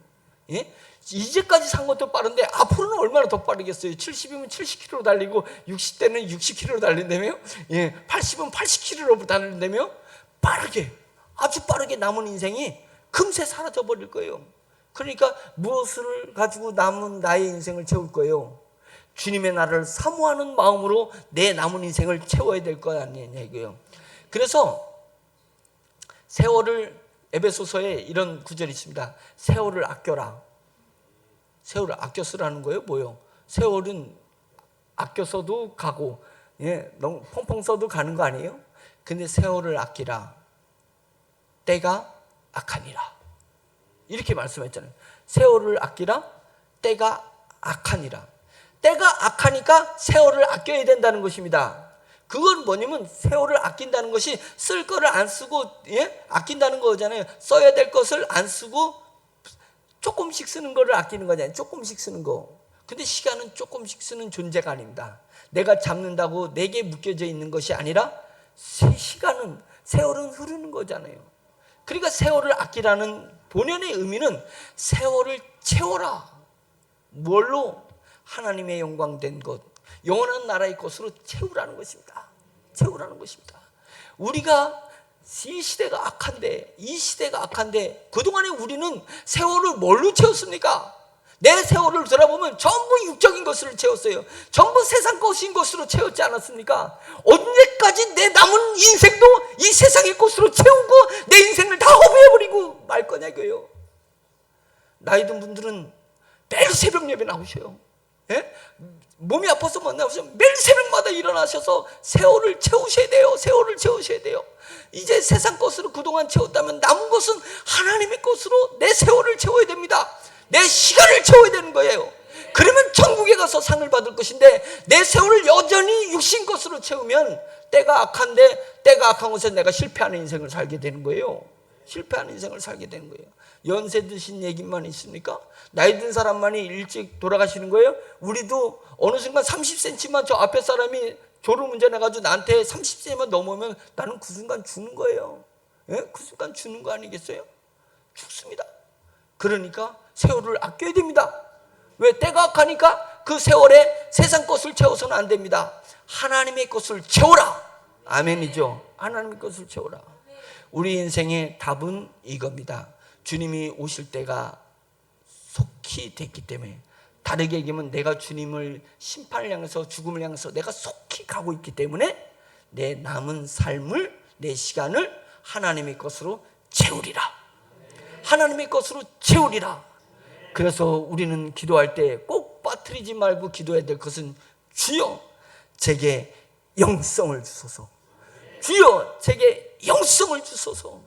Speaker 1: 예? 이제까지 산 것도 빠른데 앞으로는 얼마나 더 빠르겠어요? 70이면 70km 달리고 60대는 60km 달린다며요? 예, 80은 80km로 달린다며? 빠르게, 아주 빠르게 남은 인생이 금세 사라져 버릴 거예요. 그러니까 무엇을 가지고 남은 나의 인생을 채울 거예요? 주님의 나라를 사모하는 마음으로 내 남은 인생을 채워야 될 거 아니냐고요. 그래서 세월을, 에베소서에 이런 구절이 있습니다. 세월을 아껴라. 세월을 아껴 쓰라는 거예요. 뭐요? 세월은 아껴 써도 가고, 예, 너무 펑펑 써도 가는 거 아니에요? 근데 세월을 아끼라. 때가 악하니라. 이렇게 말씀했잖아요. 세월을 아끼라. 때가 악하니라. 때가 악하니까 세월을 아껴야 된다는 것입니다. 그건 뭐냐면 세월을 아낀다는 것이 쓸 거를 안 쓰고, 예? 아낀다는 거잖아요. 써야 될 것을 안 쓰고 조금씩 쓰는 거를 아끼는 거잖아요. 조금씩 쓰는 거. 근데 시간은 조금씩 쓰는 존재가 아닙니다. 내가 잡는다고 내게 묶여져 있는 것이 아니라 시간은, 세월은 흐르는 거잖아요. 그러니까 세월을 아끼라는 본연의 의미는 세월을 채워라. 뭘로? 하나님의 영광된 것, 영원한 나라의 것으로 채우라는 것입니다. 채우라는 것입니다. 우리가 이 시대가 악한데 그동안에 우리는 세월을 뭘로 채웠습니까? 내 세월을 돌아보면 전부 육적인 것으로 채웠어요. 전부 세상 것인 것으로 채웠지 않았습니까? 언제까지 내 남은 인생도 이 세상의 것으로 채우고 내 인생을 다 허비해버리고 말 거냐고요. 나이 든 분들은 매일 새벽 예배 나오셔요. 예? 몸이 아파서 못 나오시면 매일 새벽마다 일어나셔서 세월을 채우셔야 돼요. 세월을 채우셔야 돼요. 이제 세상 것으로 그동안 채웠다면 남은 것은 하나님의 것으로 내 세월을 채워야 됩니다. 내 시간을 채워야 되는 거예요. 그러면 천국에 가서 상을 받을 것인데 내 세월을 여전히 육신 것으로 채우면 때가 악한데, 때가 악한 곳에 내가 실패하는 인생을 살게 되는 거예요. 실패하는 인생을 살게 되는 거예요. 연세 드신 얘기만 있습니까? 나이 든 사람만이 일찍 돌아가시는 거예요? 우리도 어느 순간 30cm만 저 앞에 사람이 졸음운전해가지고 나한테 30cm만 넘으면 나는 그 순간 죽는 거예요. 예? 그 순간 죽는 거 아니겠어요? 죽습니다. 그러니까 세월을 아껴야 됩니다. 왜? 때가 악하니까 그 세월에 세상 것을 채워서는 안 됩니다. 하나님의 것을 채워라. 아멘이죠. 하나님의 것을 채워라. 우리 인생의 답은 이겁니다. 주님이 오실 때가 속히 됐기 때문에, 다르게 얘기하면 내가 주님을 심판을 향해서, 죽음을 향해서 내가 속히 가고 있기 때문에 내 남은 삶을, 내 시간을 하나님의 것으로 채우리라. 하나님의 것으로 채우리라. 그래서 우리는 기도할 때 꼭 빠뜨리지 말고 기도해야 될 것은 주여 제게 영성을 주소서. 주여 제게 영성을 주소서.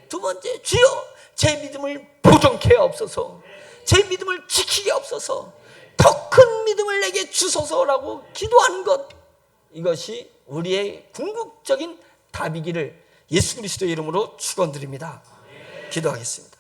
Speaker 1: 두 번째, 주여 제 믿음을 보존케 하옵소서. 제 믿음을 지키게 하옵소서. 더 큰 믿음을 내게 주소서라고 기도하는 것, 이것이 우리의 궁극적인 답이기를 예수 그리스도의 이름으로 축원드립니다. 기도하겠습니다.